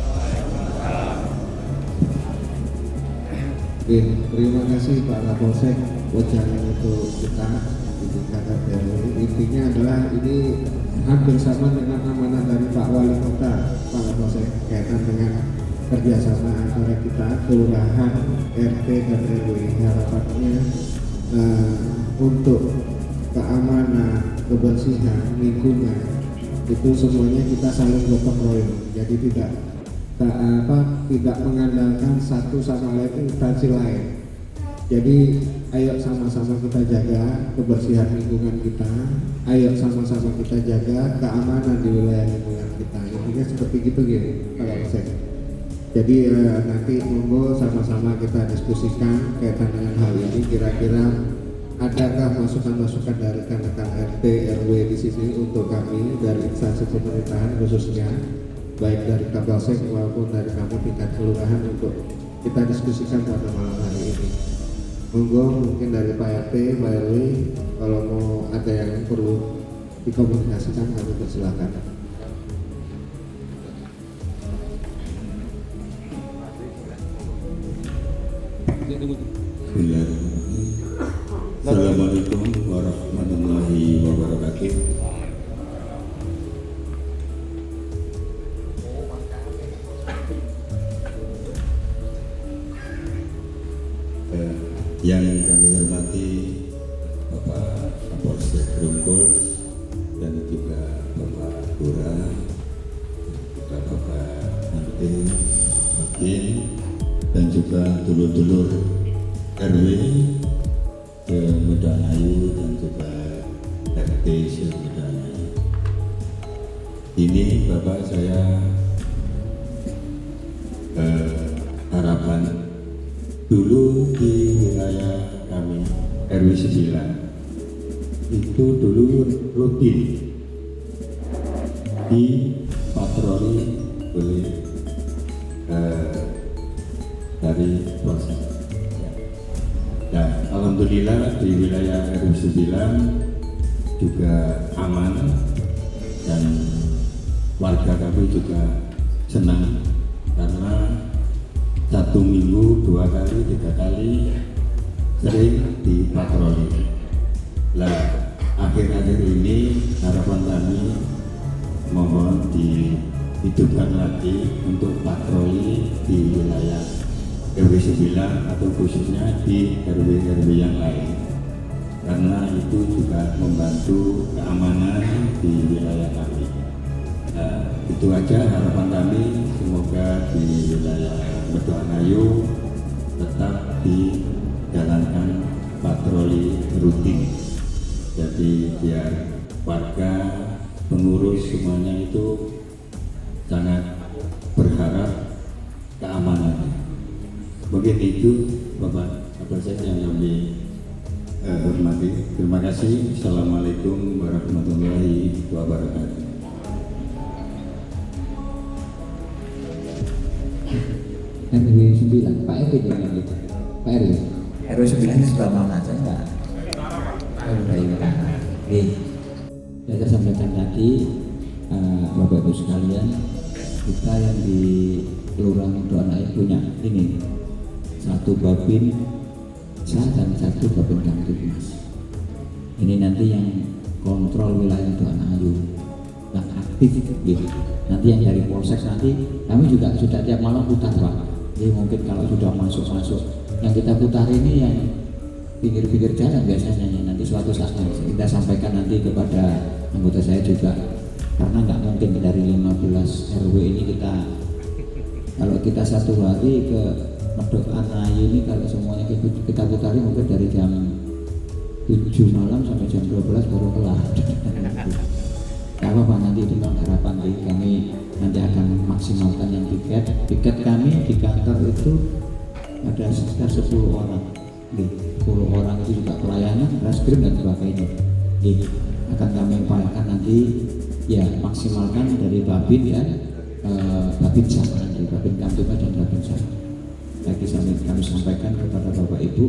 Oke, terima kasih Pak Kapolsek wajangan untuk kita di tingkat RW. Intinya adalah ini hampir sama dengan amanah dari Pak Wali Kota, Pak Kapolsek, kaitan dengan kerjasama antara kita kelurahan, RT dan RW. Harapannya untuk keamanan, kebersihan, lingkungan itu semuanya kita saling gotong royong. Jadi tidak mengandalkan satu sama lain instansi lain. Jadi ayo sama-sama kita jaga kebersihan lingkungan kita, ayo sama-sama kita jaga keamanan di wilayah lingkungan kita. Intinya seperti gitu Pak Kapolsek. Jadi nanti monggo sama-sama kita diskusikan kaitan dengan hal ini. Kira-kira adakah masukan-masukan dari rekan-rekan RT RW di sini untuk kami dari instansi pemerintahan khususnya baik dari Kapolsek maupun dari kami tingkat kelurahan untuk kita diskusikan pada malam hari ini. Monggo mungkin dari Pak RT, Pak RW, kalau mau ada yang perlu dikomunikasikan kami persilakan. Assalamualaikum warahmatullahi wabarakatuh. Yang kami hormati Bapak Kapolsek Rungkut dan juga Bapak Lurah, juga Bapak Nanti, Bakin, dan juga dulur-dulur RW ke Medanayu dan juga RT Medanayu. Ini Bapak saya harapan dulu di wilayah kami RW 9 itu dulu rutin dipatroli oleh dari Polsek. Nah, alhamdulillah di wilayah RW 9 juga aman dan warga kami juga senang karena 1 minggu 2 kali 3 kali sering dipatroli. Lah akhir-akhir ini harapan kami mohon dihidupkan lagi untuk patroli di wilayah RW 9 atau khususnya di RW-RW yang lain, karena itu juga membantu keamanan di wilayah kami. Itu aja harapan kami, semoga di wilayah Medanayu tetap dijalankan patroli rutin. Jadi biar warga, pengurus semuanya itu sangat berharap keamanannya. Mungkin itu Bapak Kapolsek yang kami hormati. Terima kasih. Assalamualaikum warahmatullahi wabarakatuh. RW 9, Pak RW jangan gitu. Pak RW. RW 9 ini sudah mau ngajak enggak? Ya, saya sampaikan tadi Bapak Ibu sekalian, kita yang di Kelurahan Medanayu punya ini 1 babin dan 1 babin Kamtibmas. Ini nanti yang kontrol wilayah Medanayu yang aktif gitu. Nanti yang dari Polsek nanti kami juga sudah tiap malam putar Pak. Jadi mungkin kalau sudah masuk yang kita putar ini yang pinggir-pinggir jalan biasanya, nanti suatu saat kita sampaikan nanti kepada anggota saya juga, karena nggak mungkin dari 15 RW ini kalau kita 1 hari ke Medanayu ini kalau semuanya kita putari mungkin dari jam 7 malam sampai jam 12 baru kelar. Gak apa-apa, nanti itu harapan kami nanti akan maksimalkan yang tiket kami di kantor itu ada sekitar 10 orang. 10 orang itu juga pelayanan, reskrim dan sebagainya. Akan kami upayakan nanti ya maksimalkan dari babin dan babin sama nanti, babin Kamtibmas dan babin sama. Lagi kami sampaikan kepada Bapak Ibu,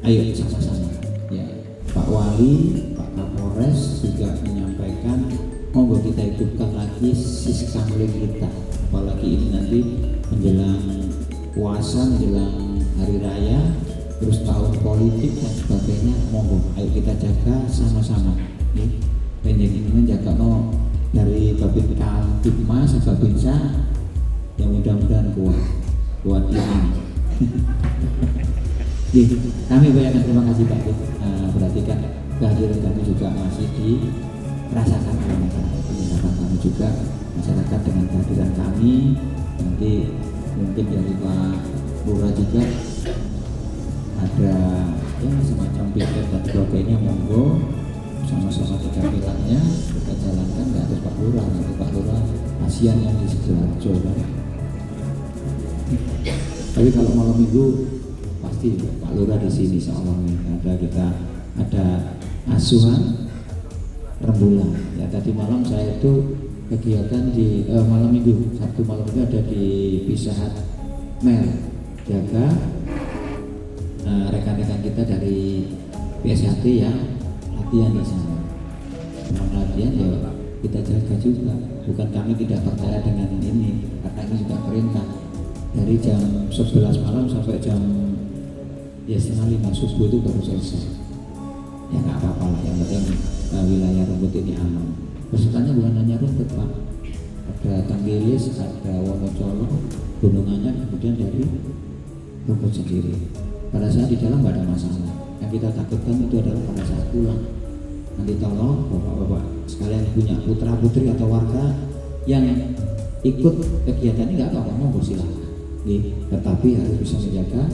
ayo sama-sama ya. Pak Wali, Pak Kapolres juga menyampaikan monggo kita hidupkan lagi siskamling kita, apalagi ini nanti menjelang puasa, menjelang hari raya, terus tahun politik dan sebagainya. Monggo ayo kita jaga sama-sama nih. Pengen menjaga dari babin Kamtibmas, babinsa yang mudah-mudahan kuat ini. Kami banyak terima kasih Pak. Berarti kan kehadiran kami juga masih dirasakan oleh masyarakat. Pendapat kami juga masyarakat dengan kehadiran kami. Nanti mungkin dari Pak Lurah juga ada ya semacam piket dan sebagainya, monggo sama-sama kita bilangnya kita jalankan, nggak harus Pak Lurah, nanti Pak Lurah kasihan yang di Sidoarjo kan. Tapi kalau malam minggu pasti Pak Lurah di sini seolah ada asuhan rembulan. Ya tadi malam saya itu kegiatan di malam minggu, Sabtu malam itu ada di Pisahat Mel, jaga rekan-rekan kita dari PSHT yang latihan di sana. Memang latihan ya kita jaga juga, bukan kami tidak percaya dengan ini, karena ini juga perintah. Dari jam 11 malam sampai jam ya setengah 5 subuh itu baru selesai. Ya nggak apa-apa lah, yang penting wilayah Rumput ini aman. Pesertanya bukan hanya Rumput Pak, ada Tanggilis, ada Wonocolo, Gunungannya, kemudian dari Rumput sendiri. Pada saat di dalam nggak ada masalah. Yang kita takutkan itu adalah pada saat pulang. Nanti tolong bapak-bapak sekalian punya putra putri atau warga yang ikut kegiatan ini nggak apa-apa, monggo silakan. Tetapi harus bisa menjaga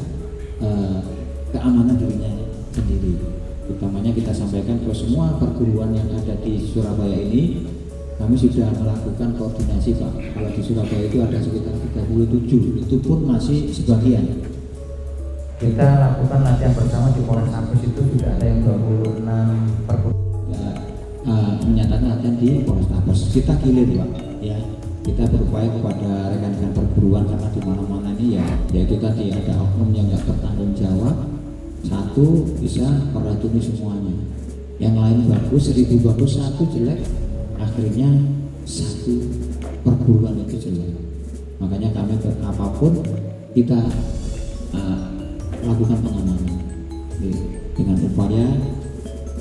keamanan dirinya sendiri. Utamanya kita sampaikan ke semua perguruan yang ada di Surabaya ini, kami sudah melakukan koordinasi Pak. Kalau di Surabaya itu ada sekitar 37, itu pun masih sebagian. Kita lakukan latihan bersama di Polres Sabes itu sudah ada yang 26 perguruan. Ya, menyatakan latihan di Polres Sabes. Kita gilir Pak, ya. Kita berupaya kepada rekan-rekan perguruan karena di mana-mana ini ya, yaitu tadi ada oknum yang nggak bertanggung jawab. Satu bisa meracuni semuanya, yang lain bagus, 1000 bagus, satu jelek, akhirnya satu perguruan itu jelek. Makanya kami apapun kita lakukan pengamanan dengan upaya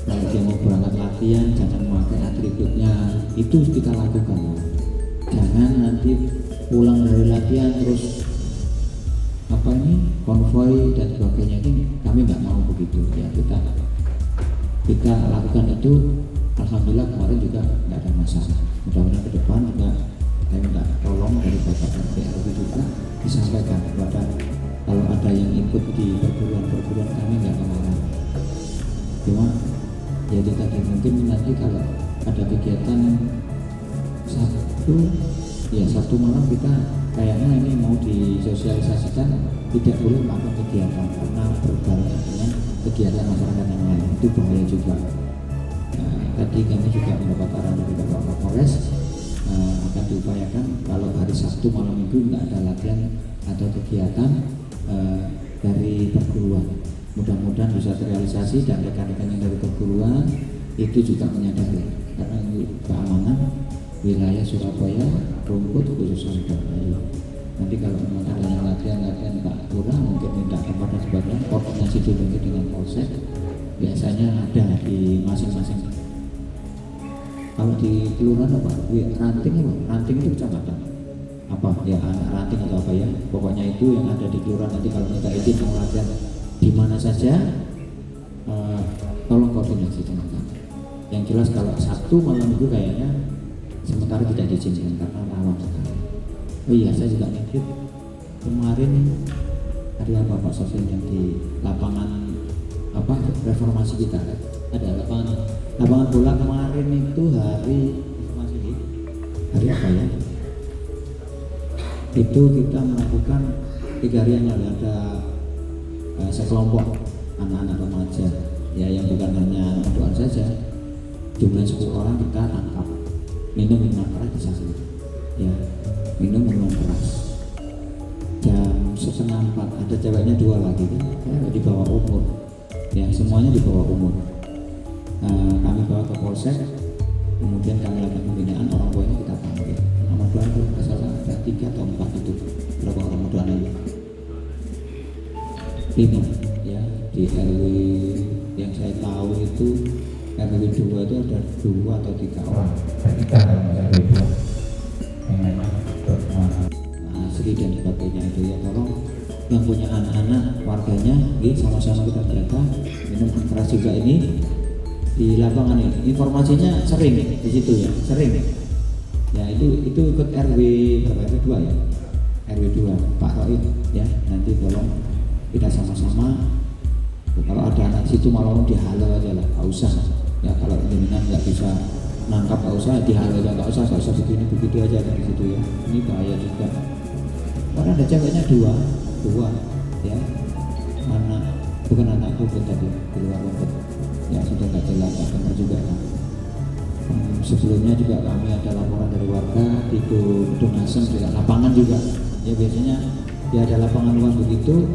kalau dia mau berangkat latihan jangan memakai atributnya, itu kita lakukan. Jangan nanti pulang dari latihan terus konvoy dan sebagainya, ini kami nggak mau begitu ya. Kita lakukan itu, alhamdulillah kemarin juga nggak ada masalah. Mudah-mudahan ke depan juga saya minta tolong dari Bapak RT RW juga disampaikan kepada kalau ada yang ikut di perguruan kami nggak melarang. Cuma ya tadi mungkin nanti kalau ada kegiatan Sabtu malam kita kayaknya ini mau disosialisasikan tidak boleh melakukan kegiatan karena berbarengan dengan kegiatan masyarakat yang lain, itu bahaya juga. Tadi kami juga mendapat arahan dari Bapak Kapolres akan diupayakan kalau hari Sabtu malam minggu nggak ada latihan atau kegiatan dari perguruan. Mudah-mudahan bisa terrealisasi dan rekan-rekan yang dari perguruan itu juga menyadari karena ini keamanan wilayah Surabaya, Rumput khususnya Surabaya. Nanti kalau memang ada yang latihan Pak Lurah mungkin minta kepada sebagian koordinasi dulu dengan Polsek. Biasanya ada di masing-masing. Kalau di kelurahan apa? Ranting itu kecamatan. Apa ya, anak ranting atau apa ya? Pokoknya itu yang ada di kelurahan. Nanti kalau minta izin mau latihan di mana saja, tolong koordinasi dengan kami. Yang jelas kalau Sabtu malam itu kayaknya sementara tidak diizinkan karena rawan sekali. Oh iya, saya juga ngintip kemarin hari apa Pak Sofyan yang di lapangan reformasi kita ada lapangan bola kemarin itu hari apa ya? Itu kita melakukan 3 hari yang lalu ada sekelompok anak-anak remaja ya yang bukan hanya doan saja, jumlah 10 orang kita tangkap minum minuman keras di sana ya, minum minuman keras jam 3:30, ada ceweknya 2 lagi kan ya, di bawah umur ya, semuanya di bawah umur. Kami bawa ke Polsek, kemudian kami lakukan pembinaan, orang tuanya kita panggil. Nama doa itu salah ada 3 atau 4 itu berapa orang doa itu 5 ya. Di RW yang saya tahu itu RW 2 itu ada 2 atau 3 orang. Asli dan sebagainya itu ya, tolong yang punya anak-anak warganya sama-sama kita jaga. Minum keras juga ini di lapangan ini informasinya sering di situ ya, sering ya. Itu ikut RW berapa, RW 2 ya, RW 2 Pak Roy ya. Nanti tolong kita sama-sama Kalau ada anak situ malah dihalau aja lah, nggak usah. Ya kalau jenengan nggak bisa nangkap nggak usah, dihalau aja, nggak usah begini begitu aja dari situ ya. Ini bahaya juga. Karena ada ceweknya dua ya, bukan anak rumput tadi, di luar rumput. Ya sudah nggak jelas, nggak benar juga kan. Sebelumnya juga kami ada laporan dari warga di Dunasem juga, lapangan juga. Ya biasanya dia ada lapangan luas begitu,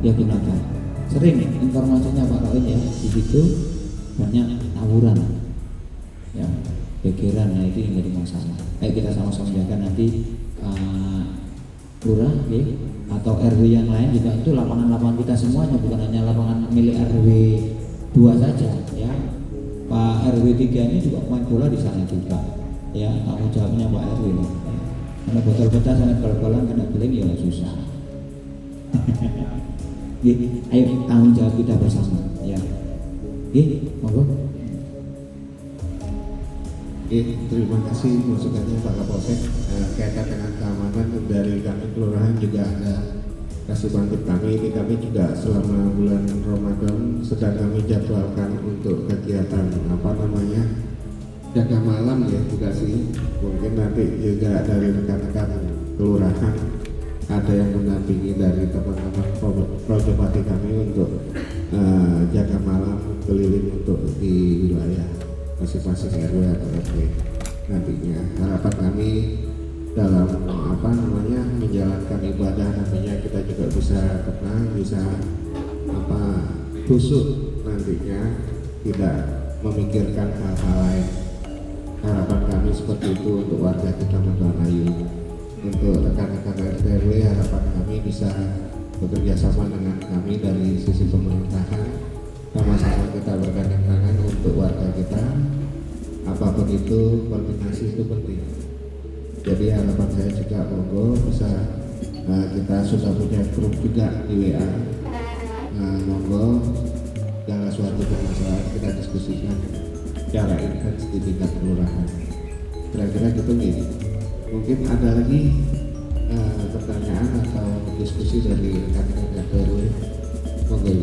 dia gunakan. Sering informasinya Pak Roin ya, di situ banyak tawuran, ya begeran, nah itu yang jadi masalah. Kita sama-sama jaga nanti lurah, atau RW yang lain juga, itu lapangan-lapangan kita semuanya, bukan hanya lapangan milik RW 2 saja ya. Pak RW 3 ini juga main bola di sana juga ya, tanggung jawabnya Pak RW ya. Karena botol-botol sangat bal-balan kena beling ya susah. Ayo tanggung jawab kita bersama ya. Monggo. Terima kasih masukannya Pak Kapolsek. Kaitan dengan keamanan dari kami kelurahan juga ada kasih bantu kami. Ini kami juga selama bulan Ramadan sedang kami jadwalkan untuk kegiatan jaga malam ya juga sih. Mungkin nanti juga dari rekan-rekan kelurahan ada yang mendampingi dari teman-teman Projopati kami untuk jaga malam keliling untuk di wilayah masing-masing RW atau RW nantinya. Harapan kami dalam menjalankan ibadah nantinya kita juga bisa tenang, bisa khusyuk nantinya, tidak memikirkan hal-hal lain. Harapan kami seperti itu untuk warga kita Medorayu. Untuk rekan-rekan RW, harapan kami bisa bekerja sama dengan kami dari sisi pemerintahan, sama-sama kita bergandeng tangan untuk warga kita. Apapun itu, koordinasi itu penting. Jadi harapan saya juga monggo bisa kita sudah punya grup juga di WA. Monggo segala suatu permasalahan kita diskusikan secara intens di tingkat kelurahan. Kira-kira gitu nih. Mungkin ada lagi pertanyaan atau diskusi dari rekan-rekan RW. Monggo.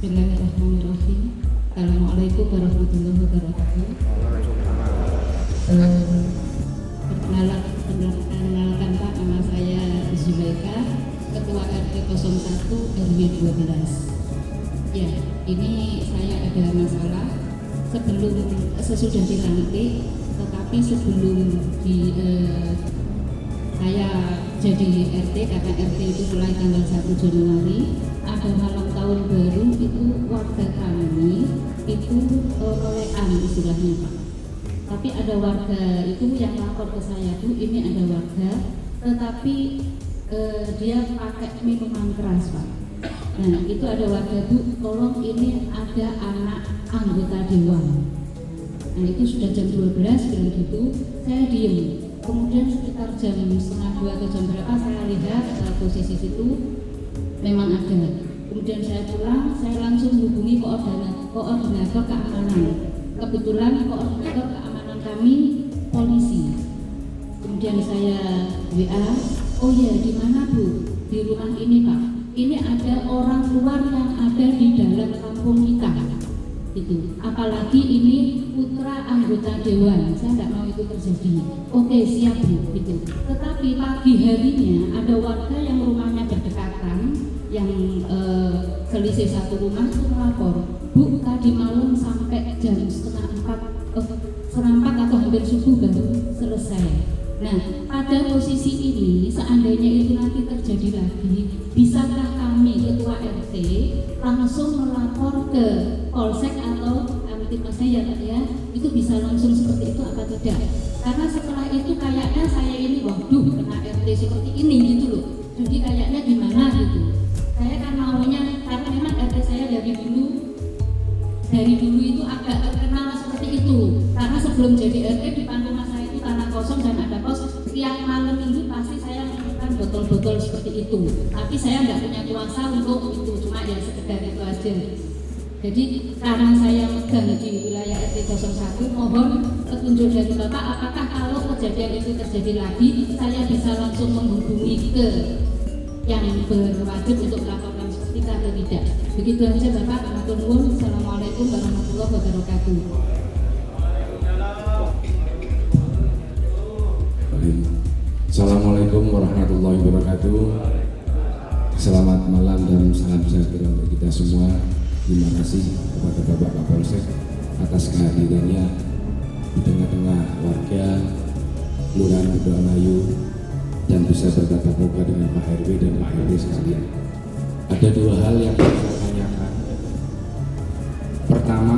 Bismillahirrahmanirrahim. Assalamualaikum warahmatullahi wabarakatuh. Perkenalkan Pak, nama saya Zubaika, Ketua RT 01 RW 12. Ya, ini saya ada masalah sesudah dilantik, tetapi sebelum saya jadi RT, karena RT itu mulai tanggal 1 Januari, ada malam tahun baru, itu warga kami itu rolean istilahnya Pak. Tapi ada warga itu yang lapor ke saya, Bu, ini ada warga, tetapi dia pakai minuman keras Pak. Nah itu ada warga, Bu, tolong ini ada anak anggota dewan. Nah itu sudah jam 12 bilang gitu, saya diem. Kemudian sekitar jam 1:30 atau jam berapa saya lihat posisi situ memang ada. Kemudian saya pulang, saya langsung hubungi koordinator keamanan. Kebetulan koordinator keamanan kami polisi. Kemudian saya WA, oh ya di mana Bu? Di rumah ini Pak. Ini ada orang luar yang ada di dalam kampung kita. Itu. Apalagi ini putra anggota dewan. Saya tidak mau itu terjadi. Oke siap Bu. Itu. Tetapi pagi harinya ada warga yang rumahnya berdekatan, yang selisih satu rumah itu melapor, Bu, tadi malam sampai jam setengah 4 atau hampir subuh baru selesai. Nah, pada posisi ini seandainya itu nanti terjadi lagi, bisakah kami ketua RT langsung melapor ke polsek atau Kamtipmasnya ya, itu bisa langsung seperti itu apa tidak? Karena setelah itu kayaknya saya ini waduh kena RT seperti ini gitu loh. Jadi kayaknya gimana gitu. Saya kan maunya, karena memang RT saya dari dulu itu agak terkenal seperti itu. Karena sebelum jadi RT di depan rumah saya itu tanah kosong dan ada pos. Tiap malam minggu pasti saya menemukan botol-botol seperti itu. Tapi saya nggak punya kuasa untuk itu, cuma ya sekedar itu aja. Jadi karena saya megang di wilayah RT 01, mohon petunjuk dari Bapak, apakah kalau kejadian itu terjadi lagi saya bisa langsung menghubungi ke yang berwajib untuk melaporkan seperti itu atau tidak. Begitu aja Bapak. Matur nuwun. Assalamualaikum warahmatullahi wabarakatuh. Assalamualaikum warahmatullahi wabarakatuh. Selamat malam dan salam sejahtera untuk kita semua. Terima kasih kepada Bapak Kapolsek atas kehadirannya di tengah-tengah warga Kelurahan Kedoanayu dan bisa bertatap muka dengan Pak RW dan Pak RT sekalian. Ada dua hal yang saya tanyakan. Pertama,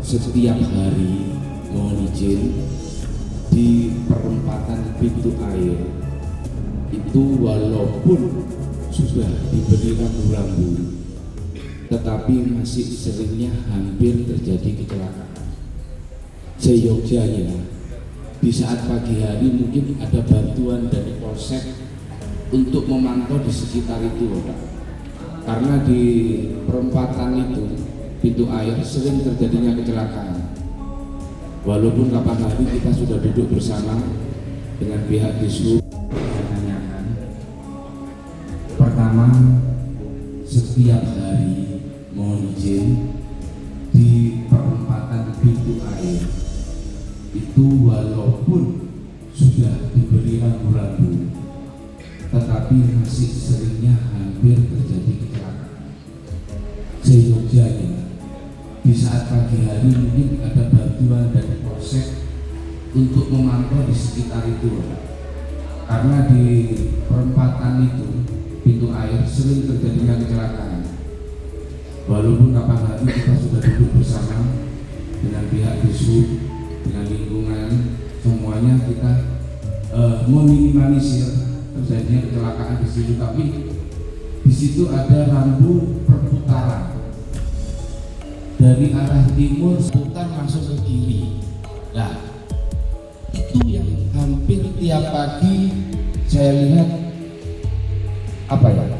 setiap hari mohon izin di perempatan pintu air itu walaupun sudah diberi rambu-rambu, tetapi masih seringnya hampir terjadi kecelakaan. Seyogyanya di saat pagi hari mungkin ada bantuan dari Polsek untuk memantau di sekitar itu, Pak. Karena di perempatan itu pintu air sering terjadinya kecelakaan. Walaupun kapan hari kita sudah duduk bersama dengan pihak Dishub. Pertama, setiap hari mohon izin di perempatan pintu air itu walaupun sudah diberi rambu-rambu, tetapi masih seringnya hampir terjadi kecelakaan. Seyogyanya di saat pagi hari mungkin ada bantuan dari Polsek untuk memantau di sekitar itu, karena di perempatan itu pintu air sering terjadinya kecelakaan. Walaupun kapan hari kita sudah duduk bersama dengan pihak Dishub, dengan lingkungan, semuanya kita meminimalisir terjadinya kecelakaan di situ. Tapi di situ ada rambu perputaran. Dari arah timur putar langsung ke kiri. Nah, itu yang hampir tiap pagi saya lihat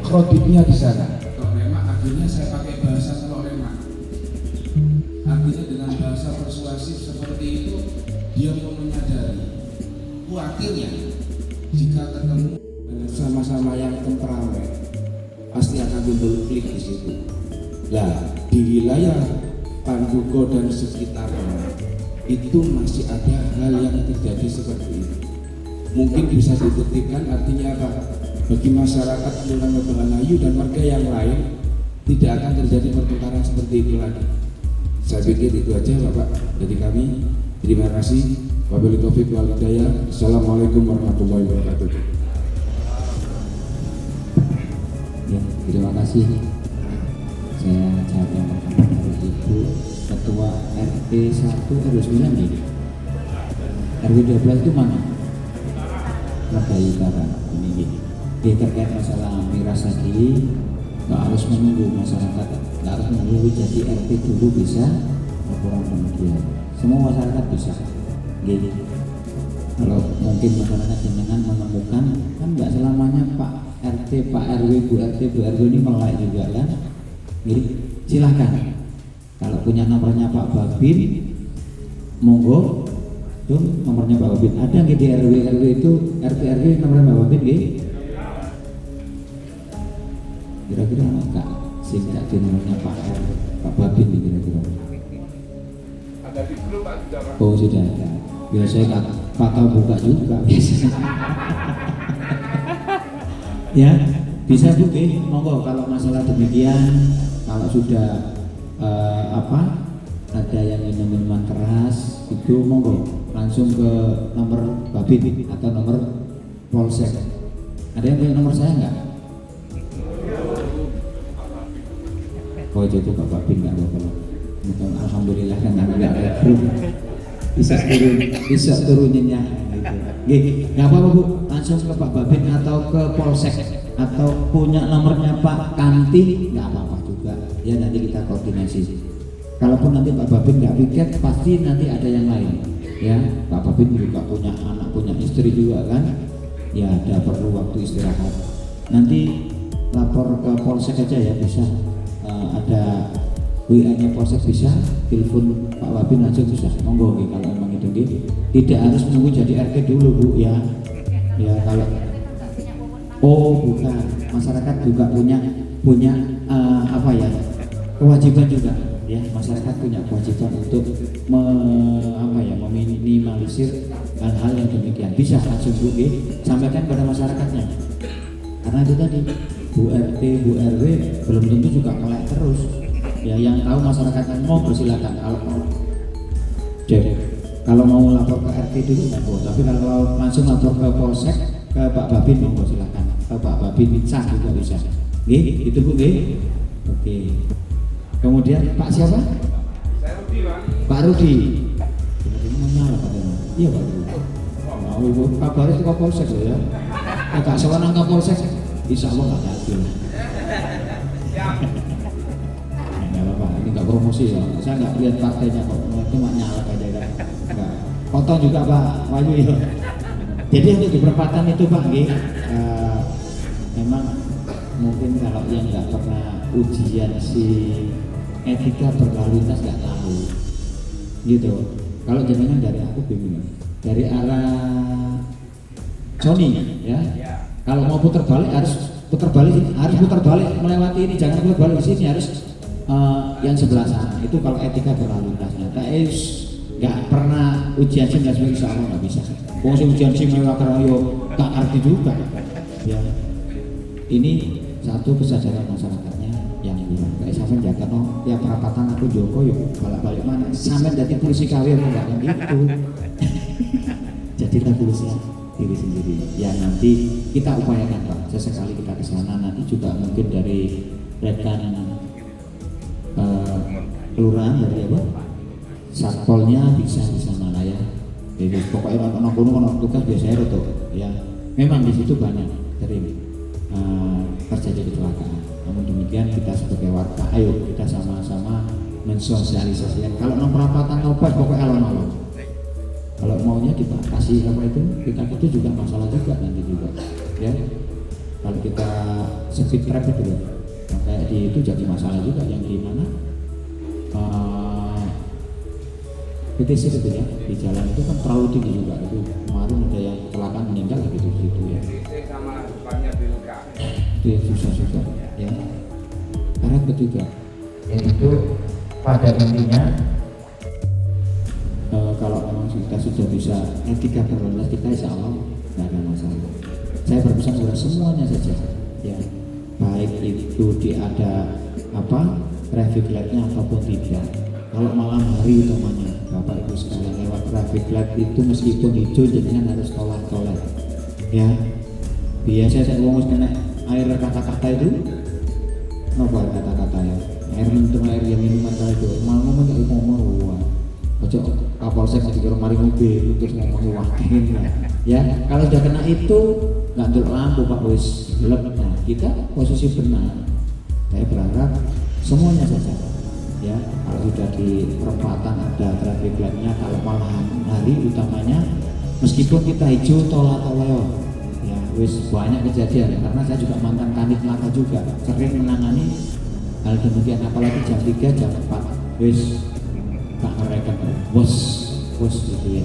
kroditnya di sana. Memang akhirnya saya pakai bahasa memang. Artinya dengan bahasa persuasif seperti itu dia mau menyadari khawatirnya jika ketemu sama-sama yang temperamen pasti akan timbul klik di situ. Nah, di wilayah Panduko dan sekitarnya itu masih ada hal yang terjadi seperti itu. Mungkin bisa dibuktikan, artinya apa? Bagi masyarakat Kelurahan Kedoanayu dan warga yang lain tidak akan terjadi pertukaran seperti itu lagi. Saya pikir itu aja Bapak dari kami. Terima kasih. Wabillahi taufiq wal hidayah. Assalamualaikum warahmatullahi wabarakatuh. Ya, terima kasih. Saya jawab yang pertama dari Ibu Ketua RT 1 RW 9 ini. RW 12 itu mana? Mergaya Utara. Ini terkait masalah miras tadi, nggak harus menunggu masyarakat, nggak harus menunggu jadi RT dulu bisa laporan kemudian. Semua masyarakat bisa. Gini, kalau mungkin masyarakat dengan menemukan, kan nggak selamanya Pak RT, Pak RW, Bu RT, Bu RW ini melek juga kan? Jadi silahkan. Kalau punya nomornya Pak Babin, monggo. Tuh nomornya Pak Babin. Ada nggak di RW itu RT RW nomornya Pak Babin nggih? Kira-kira enggak singkat di nomornya Pak Babin kira-kira. Ada di grup Pak sudah Pak. Oh sudah ada. Biasanya Pak tahu buka juga biasanya. Ya bisa juga. Monggo kalau masalah demikian, kalau sudah ada yang minum minuman keras itu monggo langsung ke nomor Babin atau nomor Polsek. Ada yang punya nomor saya enggak? Oh jadi Pak Babin nggak apa-apa. Alhamdulillah kan nggak ada grup bisa turuninnya gitu. Nggak apa-apa Bu, langsung ke Pak Babin atau ke Polsek atau punya nomornya Pak Kanti nggak apa-apa juga. Ya nanti kita koordinasi. Kalaupun nanti Pak Babin nggak piket, pasti nanti ada yang lain. Ya Pak Babin juga punya anak, punya istri juga kan. Ya ada perlu waktu istirahat. Nanti lapor ke Polsek aja ya bisa. Ada WA-nya Polsek bisa, telepon Pak Wabin langsung bisa, monggo nggih kalau emang itu nggih. Tidak harus menunggu jadi RT dulu Bu ya. Ya kalau bukan, masyarakat juga punya apa ya, kewajiban juga ya, masyarakat punya kewajiban untuk meminimalisir hal-hal yang demikian. Bisa langsung Bu sampaikan pada masyarakatnya, karena itu tadi Bu RT, Bu RW belum tentu juga melek terus ya. Yang tahu masyarakatnya mau bersilakan, kalau mau lapor ke RT dulu monggo, tapi kalau langsung lapor ke Polsek, ke Pak Babin monggo silakan, ke Pak Babin bisa juga bisa. Nggih, itu Bu nggih. Oke. Kemudian Pak siapa? Saya Rudi, Pak. Pak Rudi. Ini nyala Pak. Iya Pak Rudi. Mau kabarnya ke Polsek loh ya. Agak sewenang ke Polsek, insya Allah nggak adil. Nggak apa-apa, ini nggak promosi ya. Saya nggak lihat partainya kok, cuma nyala aja kan. Nggak. Potong juga Pak Wahyu ya. Jadi untuk di perempatan itu Pak, memang mungkin kalau yang nggak pernah ujian si etika berlalu lintas nggak tahu gitu. Kalau jenengan dari aku bingung, dari arah Sony ya, kalau mau putar balik harus putar balik melewati ini, jangan putar balik di sini, harus yang sebelah sana. Itu kalau etika berlalu lintasnya. Nggak pernah ujian SIM dan sebagainya, insya Allah nggak bisa. Ujian SIM mewakili nggak arti juga ya. Ini satu kesadaran masyarakatnya yang kurang. Kayak sampai jaga ya perapatan aku Joko yuk balik mana sampai jadi polisi kawin enggak kan gitu. Jadilah polisi diri sendiri. Ya nanti kita upayakan Pak. Sesekali kita ke sana, nanti juga mungkin dari rekan kelurahan dari apa? Satpolnya bisa di sana lah ya. Jadi pokoknya anak gunung tugas biasanya itu ya. Memang di situ banyak sering terjadi kecelakaan. Namun demikian kita sebagai warga, ayo kita sama-sama mensosialisasikan. Kalau perapatan pas pokoknya alon-alon. Kalau maunya dikasih apa itu juga masalah juga nanti juga. Ya. Kalau kita speed trap itu loh, kayak di itu jadi masalah juga yang di mana PTC itu ya, di jalan itu kan terlalu tinggi juga. Itu kemarin ada yang kecelakaan meninggal gitu ya. PTC sama depannya Bilka. Itu yang susah-susah ya. Karena ketiga yaitu pada intinya kalau memang kita sudah bisa etika berlalu lintas kita, insya Allah nggak ada masalah. Saya berpesan kepada semuanya saja ya, baik itu ada traffic lightnya ataupun tidak. Kalau malam hari utamanya Bapak Ibu sekalian lewat traffic light itu meskipun hijau jadinya harus tolak ya. Biasa saya ngomong kena air kata-kata itu nopo kata-kata ya, air minum, air yang minuman itu mau ngomong kayak ngomong ojo Kapolsek dikira mari mobil terus ngomongnya wakil ya. Kalau sudah kena itu nggak ndelok lampu Pak wis gelap. Nah kita posisi benar. Saya berharap semuanya saja ya, kalau sudah di perempatan ada traffic light-nya, kalau malam hari utamanya meskipun kita hijau tolak-tolak ya wis banyak kejadian. Karena saya juga mantan kanit laka juga, sering menangani hal demikian, apalagi jam 3 jam 4 wis tak mereka bos gitu ya.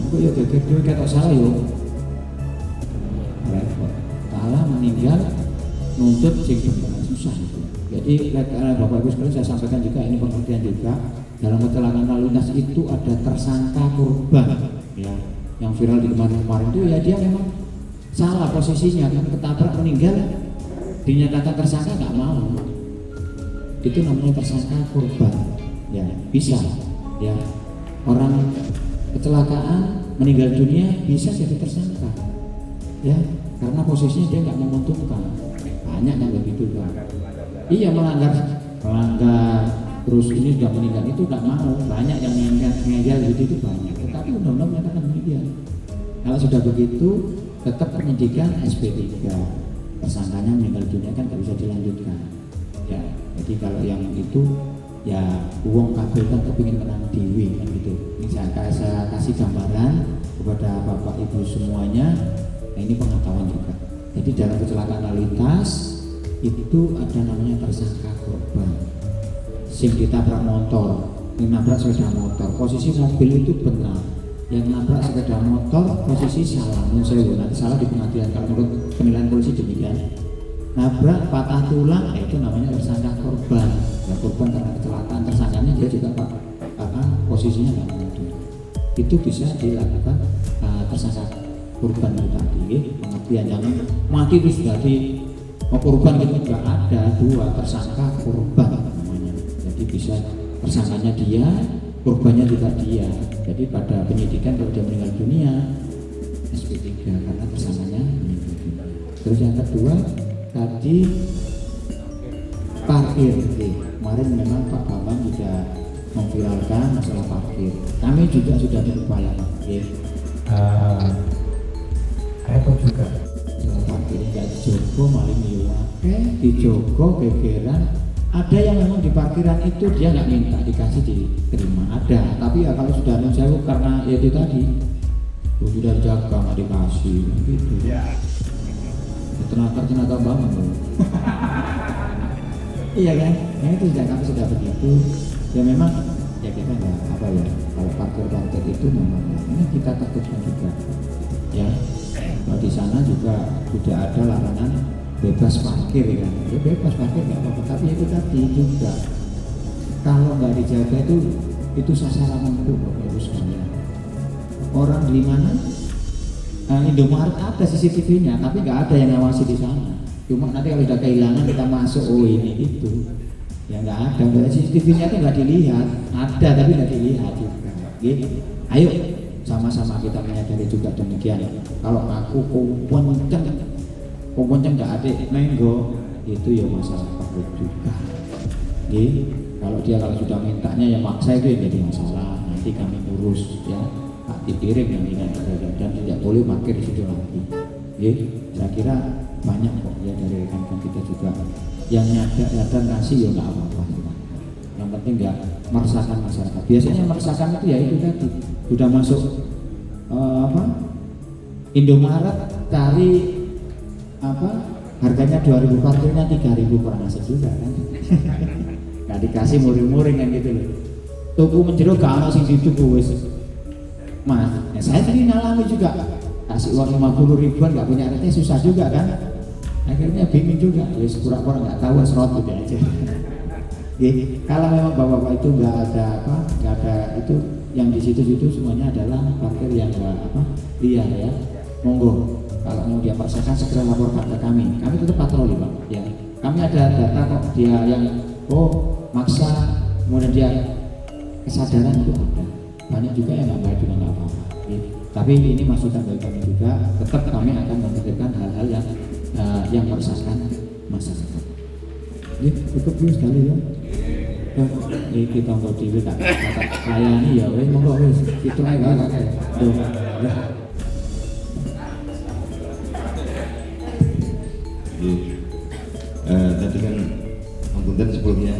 Aku ya geger ketok salah yo repot, salah meninggal nuntut sing susah itu. Jadi Bapak Ibu sekalian saya sampaikan juga, ini pengertian juga dalam kecelakaan lalu lintas itu ada tersangka korban ya, yang viral di kemarin itu ya, dia memang salah posisinya kan, ketabrak meninggal dinyatakan tersangka nggak mau, itu namanya tersangka korban ya. Bisa ya, orang kecelakaan meninggal dunia bisa jadi tersangka ya, karena posisinya dia nggak menguntungkan. Banyak kan begitu kan. Iya, melanggar terus ini sudah meninggal itu nggak mau. Banyak yang ngeyel gitu itu banyak, tetapi undang-undang menyatakan demikian. Kalau sudah begitu tetap penyidikan SP3, tersangkanya meninggal dunia kan nggak bisa dilanjutkan ya. Jadi kalau yang itu ya uang kabel kan kepingin menang dewi kan gitu. Ini saya kasih gambaran kepada Bapak Ibu semuanya. Nah ini pengetahuan juga. Jadi dalam kecelakaan lalu lintas itu ada namanya tersangka korban. sing ditabrak motor, yang nabrak sepeda motor, posisi mobil itu benar, yang nabrak sepeda motor posisi salah. Nanti salah di pengadilan kalau menurut penilaian polisi demikian. Nabrak patah tulang, itu namanya tersangka korban. Ya, korban karena kecelakaan, tersangkanya dia juga posisinya nggak mengerti. Itu bisa dilakukan tersangka korban itu tadi. Pengertian jangan mati terus jadi korban itu nggak ada, dua tersangka korban namanya. Jadi bisa tersangkanya dia, korbannya juga dia. Jadi pada penyidikan kalau dia meninggal dunia SP3 karena tersangkanya meninggal dunia. Terus yang kedua tadi parkir. Kemarin memang Pak Bambang juga memviralkan masalah parkir. Kami juga sudah berupaya parkir. Repot juga. Parkir nggak dijogo maling liwake, dijogo gegeran. Ada yang memang di parkiran itu dia nggak minta dikasih diterima, ada. Tapi ya kalau sudah sewu karena ya itu tadi sudah jaga nggak dikasih gitu. Tenaga banget loh. Iya kan? Nah itu kami sudah begitu. Ya memang ya kita nggak apa ya. Kalau parkir itu memang ini kita takutkan juga. Ya. Kalau di sana juga tidak ada larangan bebas parkir kan. Ya bebas parkir nggak apa-apa. Tapi itu tadi juga kalau nggak dijaga itu sasaran empuk Bapak sekalian. Orang di mana? Indomaret ada CCTV-nya, tapi nggak ada yang ngawasi di sana. Cuma nanti kalau sudah kehilangan kita masuk, oh ini itu, ya nggak ada. CCTV-nya itu nggak dilihat, ada tapi nggak dilihat juga. Gitu. Ayo sama-sama kita menyadari juga demikian. Kalau aku kenceng nggak ada menggo, itu ya masalah perut juga. Gitu. Kalau sudah mintanya ya maksa itu yang jadi masalah. Nanti kami urus ya. Dipiring yang dengan dan tidak boleh parkir di situ lagi. Saya kira banyak kok ya dari rekan-rekan kita juga yang nyadar ngasih ya nggak apa-apa. Yang penting nggak meresahkan masyarakat. Biasanya meresahkan itu ya itu tadi sudah masuk Indomaret cari harganya 2.000 parkirnya 3.000 per nasi juga kan. Nggak dikasih muring-muring kan gitu loh. Tuku menjeruk gak ada sing dituku wis. Mas, ya saya tadi ngalami juga kasih uang 50 ribuan nggak punya RT susah juga kan, akhirnya bingung juga, ya pura-pura nggak tahu serot gitu aja. Kalau memang bapak-bapak itu nggak ada itu yang di situ semuanya adalah parkir yang nggak liar ya, monggo kalau mau dia persakan segera laporkan ke kami tetap patroli Pak ya. Kami ada data kok dia yang maksa kemudian dia kesadaran itu ada. Banyak juga yang nggak baik juga nggak apa-apa. Tapi ini masukan dari kami juga. Tetap kami akan memikirkan hal-hal yang meresahkan masyarakat. Cukup dulu sekali ya. Kita mau TV tak layani ya. Monggo wis itu aja kan. Tadi kan angkutan sebelumnya.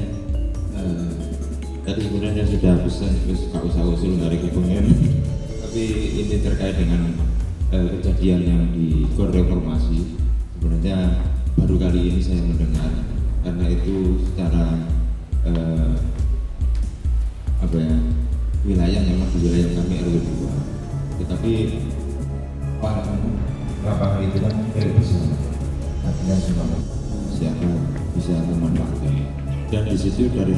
Tadi sebenarnya sudah pesan terus Pak usul dari Kepengen, tapi ini terkait dengan kejadian yang di Gor Reformasi. Sebenarnya baru kali ini saya mendengar, karena itu secara wilayah memang di wilayah kami RW 2, tetapi lapangan itu kan milik bersama, artinya semua siapa bisa memanfaatkan. Dan di situ dari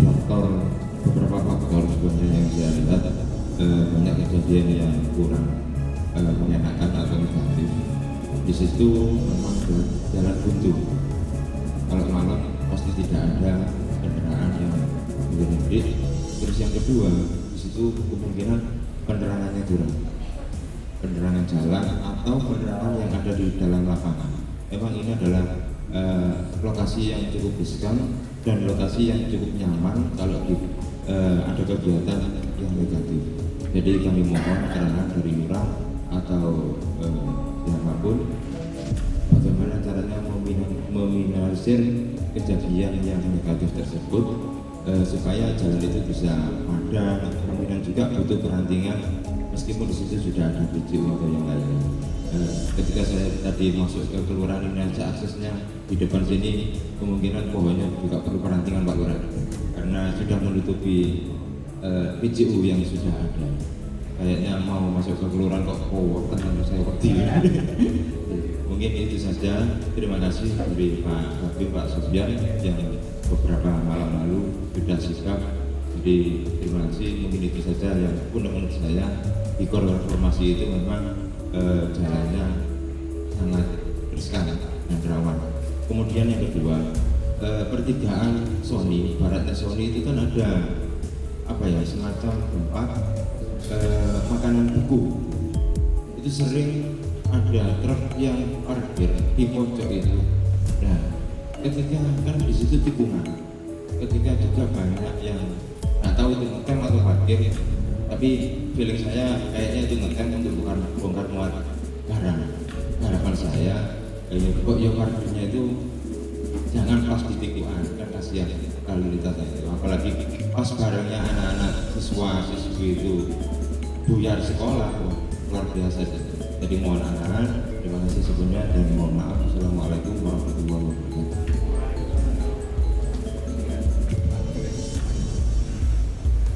beberapa faktor sebenarnya yang saya lihat banyak kejadian yang kurang menyenangkan atau negatif. Di situ memang jalan buntu. Kalau malam pasti tidak ada kendaraan yang melintas. Terus yang kedua, di situ kemungkinan penerangannya kurang, penerangan jalan atau penerangan yang ada di dalam lapangan. Memang ini adalah lokasi yang cukup riskan dan lokasi yang cukup nyaman kalau ada kegiatan yang negatif. Jadi kami mohon keterangan dari lurah atau siapapun bagaimana caranya meminimalisir kejadian yang negatif tersebut supaya jalan itu bisa padat. Kemudian juga butuh perantingan meskipun di situ sudah ada PJU atau yang lain. Ketika saya tadi masuk ke kelurahan ini aja aksesnya di depan sini, kemungkinan pohonnya juga perlu perantingan Pak Lurah, karena sudah menutupi PJU yang sudah ada. Kayaknya mau masuk ke kelurahan kok pohon kan saya pedih. Mungkin itu saja. Terima kasih dari Pak Habib, Pak Sofyan yang beberapa malam lalu sudah sikap. Jadi terima kasih. Mungkin itu saja yang menurut saya di reformasi itu memang jalannya sangat riskan dan rawan. Kemudian yang kedua, pertigaan Sony, baratnya Sony itu kan ada apa ya, semacam tempat makanan beku. Itu sering ada truk yang parkir di pojok itu. Nah, ketika kan di situ tikungan, ketika juga banyak yang nggak tahu itu ngetem atau parkir, tapi feeling saya kayaknya itu ngetem untuk bukan bongkar muat barang. Harapan saya kok ya parkirnya itu jangan pas di tikungan, kan kasihan lalu lintas itu, apalagi pas barangnya anak-anak siswa-siswi itu buyar sekolah, luar biasa. Jadi mohon arahan, terima kasih sebelumnya dan mohon maaf. Assalamualaikum warahmatullahi wabarakatuh.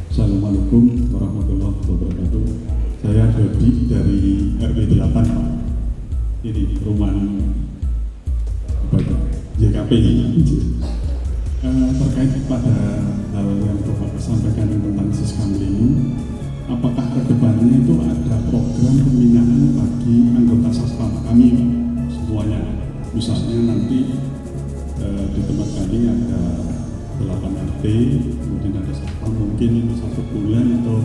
Assalamualaikum warahmatullahi wabarakatuh. Saya Dodi dari RW 8 Pak. Ini rumah JKP ini. Terkait pada hal yang Bapak sampaikan tentang Siskamling ini, apakah kedepannya itu ada program pembinaan bagi anggota satpam kami Pak, semuanya? Misalnya nanti di tempat kami ada 8 RT, kemudian ada satpam, mungkin itu 1 bulan atau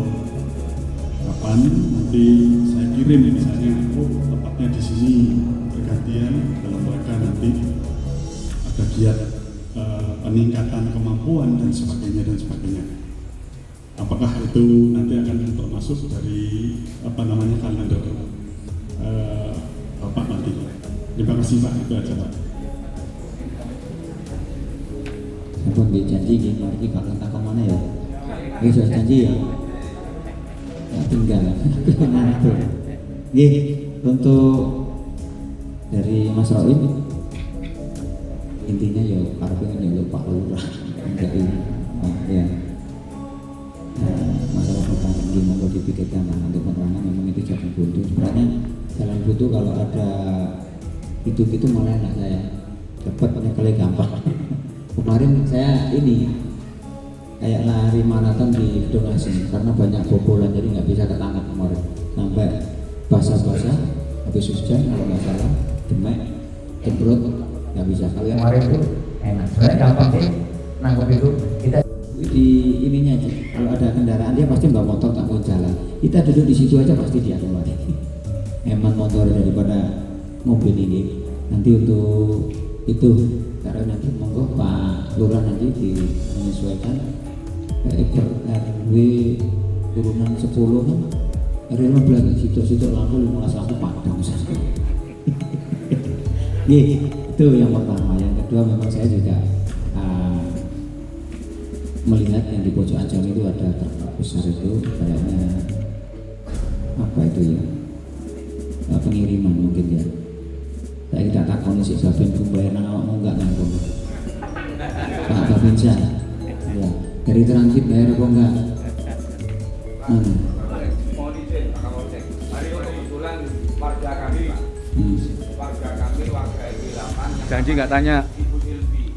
kapan nanti saya kirim misalnya, tepatnya di sini bergantian dalam rangka nanti ada giat peningkatan kemampuan dan sebagainya. Apakah itu nanti akan termasuk dari kalender Bapak nanti? Terima kasih Pak, itu aja Pak. Sampun nggih janji nggih mari gak entah ke mana ya. Nggih sudah janji ya. Ya tinggal. Nggih, untuk dari Mas Roim intinya ya karepnya nyeluk Pak Lurah enggak ini. Ya. Masalah pertanyaan ini mau dipikirkan untuk penerangan memang itu jalan buntu. Sebenarnya jalan buntu kalau ada itu malah enak saya dapat penyekelnya gampang. Kemarin saya ini kayak lari maraton di donasi karena banyak bobolan jadi nggak bisa ketangkap kemarin sampai basah-basah habis hujan kalau nggak salah demek jembrut nggak bisa. Kalau yang Kemarin itu enak, sebenarnya gampang sih nangkep itu. Kita di ininya aja, kalau ada kendaraan dia pasti bawa motor tak mau jalan, kita duduk di situ aja pasti dia kembali. Hemat motor daripada mobil ini. Nanti untuk itu karena nanti monggo Pak Lurah nanti menyesuaikan RW turunan 10 kan RW 15 situ lampu 15 lampu padang. Itu yang pertama. Yang kedua memang saya juga melihat yang di pojokan jalan itu ada truk besar itu kayaknya apa itu ya, pengiriman mungkin ya. Saya tidak takut si Babin kumbayar nang awakmu enggak nanggung Pak Babin ya dari transit bayar apa enggak? Mohon izin Pak Kapolsek, hari ini kebetulan warga kami Pak, warga kami warga RW 8 janji nggak tanya Ibu Silvi,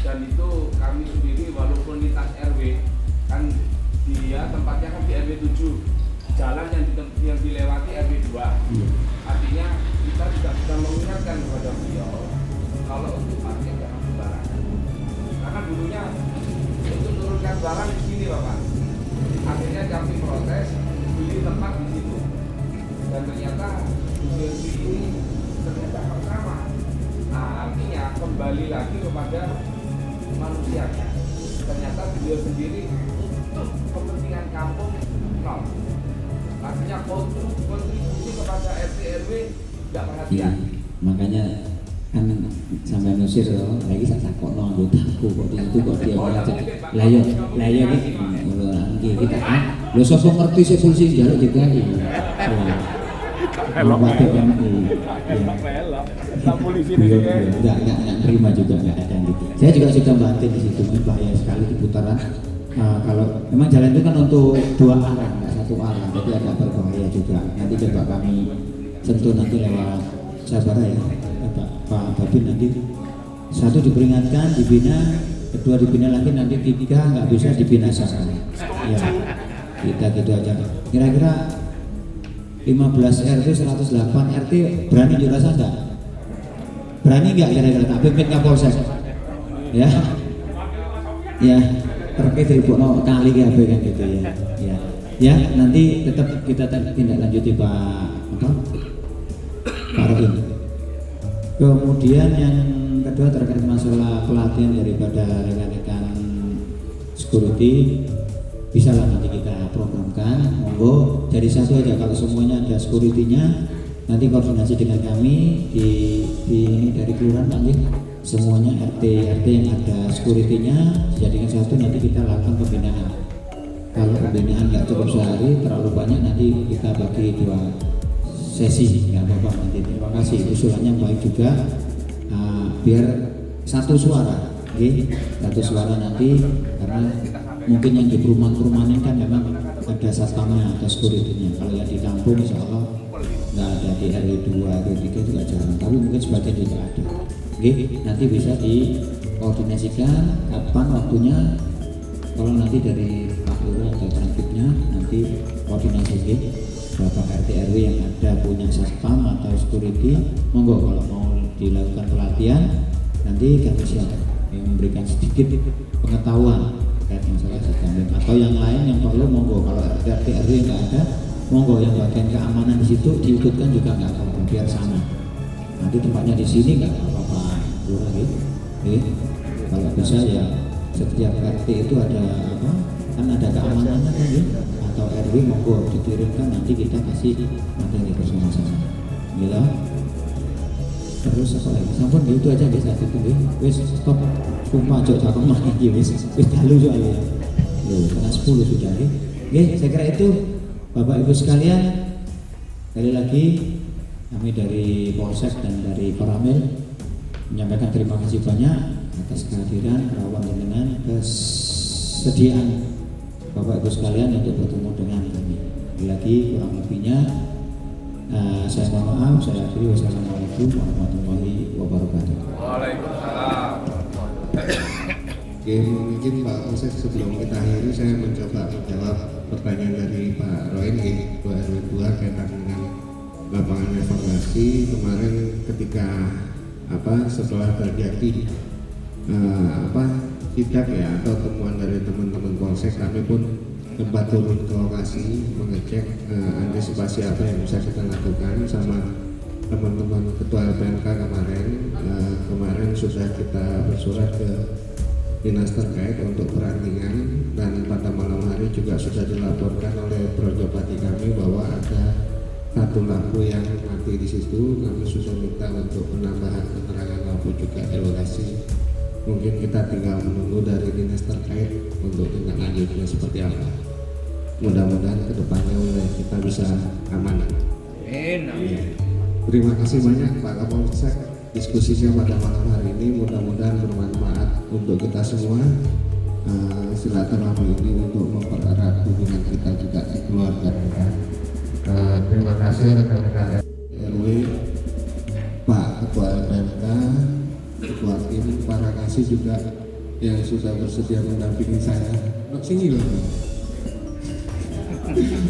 dan itu kami sendiri walaupun lintas RW kan dia tempatnya kan di RW 7, jalan yang dilewati RW 2, artinya kita tidak bisa mengingatkan kepada beliau kalau untuk parkir jangan sembarangan, karena dulunya untuk turunkan barang di sini Bapak, akhirnya kami protes beli tempat di situ, dan ternyata Silvi ini ternyata pertama. Nah, artinya kembali lagi kepada manusianya. Ternyata beliau sendiri untuk kepentingan kampung nol. Artinya kontribusi kepada RT RW tidak perhatian. Makanya kan sampai nusir loh, lagi saya takut no anggotaku kok itu kok dia malah jadi layo nih kita kan lo sosok ngerti sih polisi jaluk juga Bupati MI nggak terima juga nggak ada gitu. Saya juga sudah bantu di situ, bahaya sekali di putaran. Kalau memang jalan itu kan untuk dua arah, nggak satu arah, jadi agak berbahaya juga. Nanti coba kami sentuh nanti lewat sabar ya, Pak Babin nanti. Satu diperingatkan, dibina, kedua dibina lagi, nanti tiga nggak bisa dibinasakan. Ya, kita gitu aja. Kira-kira 15 RT 108 RT berani dirasa enggak? Berani enggak kira-kira tak pimpin Kapolsek? Ya. Ya, terkait ribuan kali ya kan gitu ya. Ya. Ya, nanti tetap kita tindak lanjuti Pak Rohim. Kemudian yang kedua terkait masalah pelatihan daripada rekan-rekan security, bisa lah nanti kita programkan, monggo jadi satu aja. Kalau semuanya ada security-nya, nanti koordinasi dengan kami di ini dari kelurahan nanti semuanya RT yang ada security-nya jadikan satu, nanti kita lakukan pembinaan. Kalau pembinaan nggak cukup sehari, terlalu banyak, nanti kita bagi 2 sesi, nggak apa-apa nanti. Terima kasih usulannya baik juga, biar satu suara, satu suara nanti, karena mungkin yang di perumahan-perumahan ini kan memang ada satpamnya atau security-nya. Kalau yang di kampung insya Allah nggak ada, di RW 2, RW 3 itu nggak jarang, tapi mungkin sebagian juga ada. Nanti bisa dikoordinasikan kapan waktunya. Kalau nanti dari Pak Lurah atau transkripnya nanti koordinasi Bapak RT RW yang ada punya satpam atau security, monggo kalau mau dilakukan pelatihan nanti kami siap yang memberikan sedikit pengetahuan terkait masalah satpam, atau yang lain yang perlu monggo. Kalau RT RW nggak ada, monggo yang bagian keamanan di situ diikutkan juga nggak apa-apa, biar sama. Nanti tempatnya di sini nggak apa-apa, Lurah kalau bisa ya setiap RT itu ada apa? Kan ada keamanannya kan atau RW monggo dikirimkan, nanti kita kasih materi bersama-sama. Gila. Terus apa lagi? Sampun itu aja guys, satu itu wis stop. Sumpah cok cakep mah iki wis dalu soalnya. Loh, karena 10 sudah nggih. Nggih, saya kira itu Bapak Ibu sekalian. Sekali lagi kami dari Polsek dan dari Koramil menyampaikan terima kasih banyak atas kehadiran, kerawan dengan kesediaan Bapak Ibu sekalian untuk bertemu dengan kami. Lagi kurang lebihnya saya mohon maaf, saya akhiri. Wassalamualaikum warahmatullahi wabarakatuh. Waalaikumsalam. Oke, mungkin Pak Polsek sebelum kita akhiri saya mencoba menjawab pertanyaan dari Pak Rohim Bu RW 2 kaitan dengan lapangan evaluasi kemarin ketika setelah terjadi sidak ya atau temuan dari teman-teman Polsek, kami pun tempat turun ke lokasi mengecek antisipasi apa yang bisa kita lakukan sama teman-teman ketua LPMK kemarin sudah kita bersurat ke dinas terkait untuk perantingan, dan pada malam hari juga sudah dilaporkan oleh Projopati kami bahwa ada satu lampu yang mati di situ. Kami sudah minta untuk penambahan penerangan lampu juga di lokasi. Mungkin kita tinggal menunggu dari dinas terkait untuk tindak lanjutnya seperti apa. Mudah-mudahan kedepannya kita bisa aman. Terima kasih banyak Pak Kapolsek diskusinya pada malam hari ini. Mudah-mudahan bermanfaat untuk kita semua. Silaturahmi ini untuk mempererat hubungan kita juga di keluarga kita. Terima kasih rekan-rekan RW, Pak Ketua LPMK, Ketua tim, para kasih juga yang sudah bersedia mendampingi saya. Sini loh.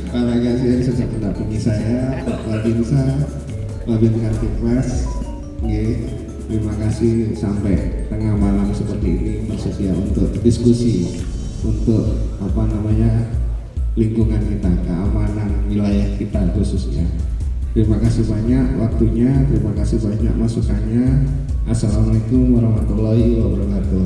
Para kasih yang sudah mendampingi saya, Pak Binsa, Pak Binkan Tikmas, terima kasih sampai tengah malam seperti ini bersedia untuk diskusi untuk lingkungan kita, keamanan wilayah kita khususnya. Terima kasih banyak waktunya, terima kasih banyak masukannya. Assalamualaikum warahmatullahi wabarakatuh.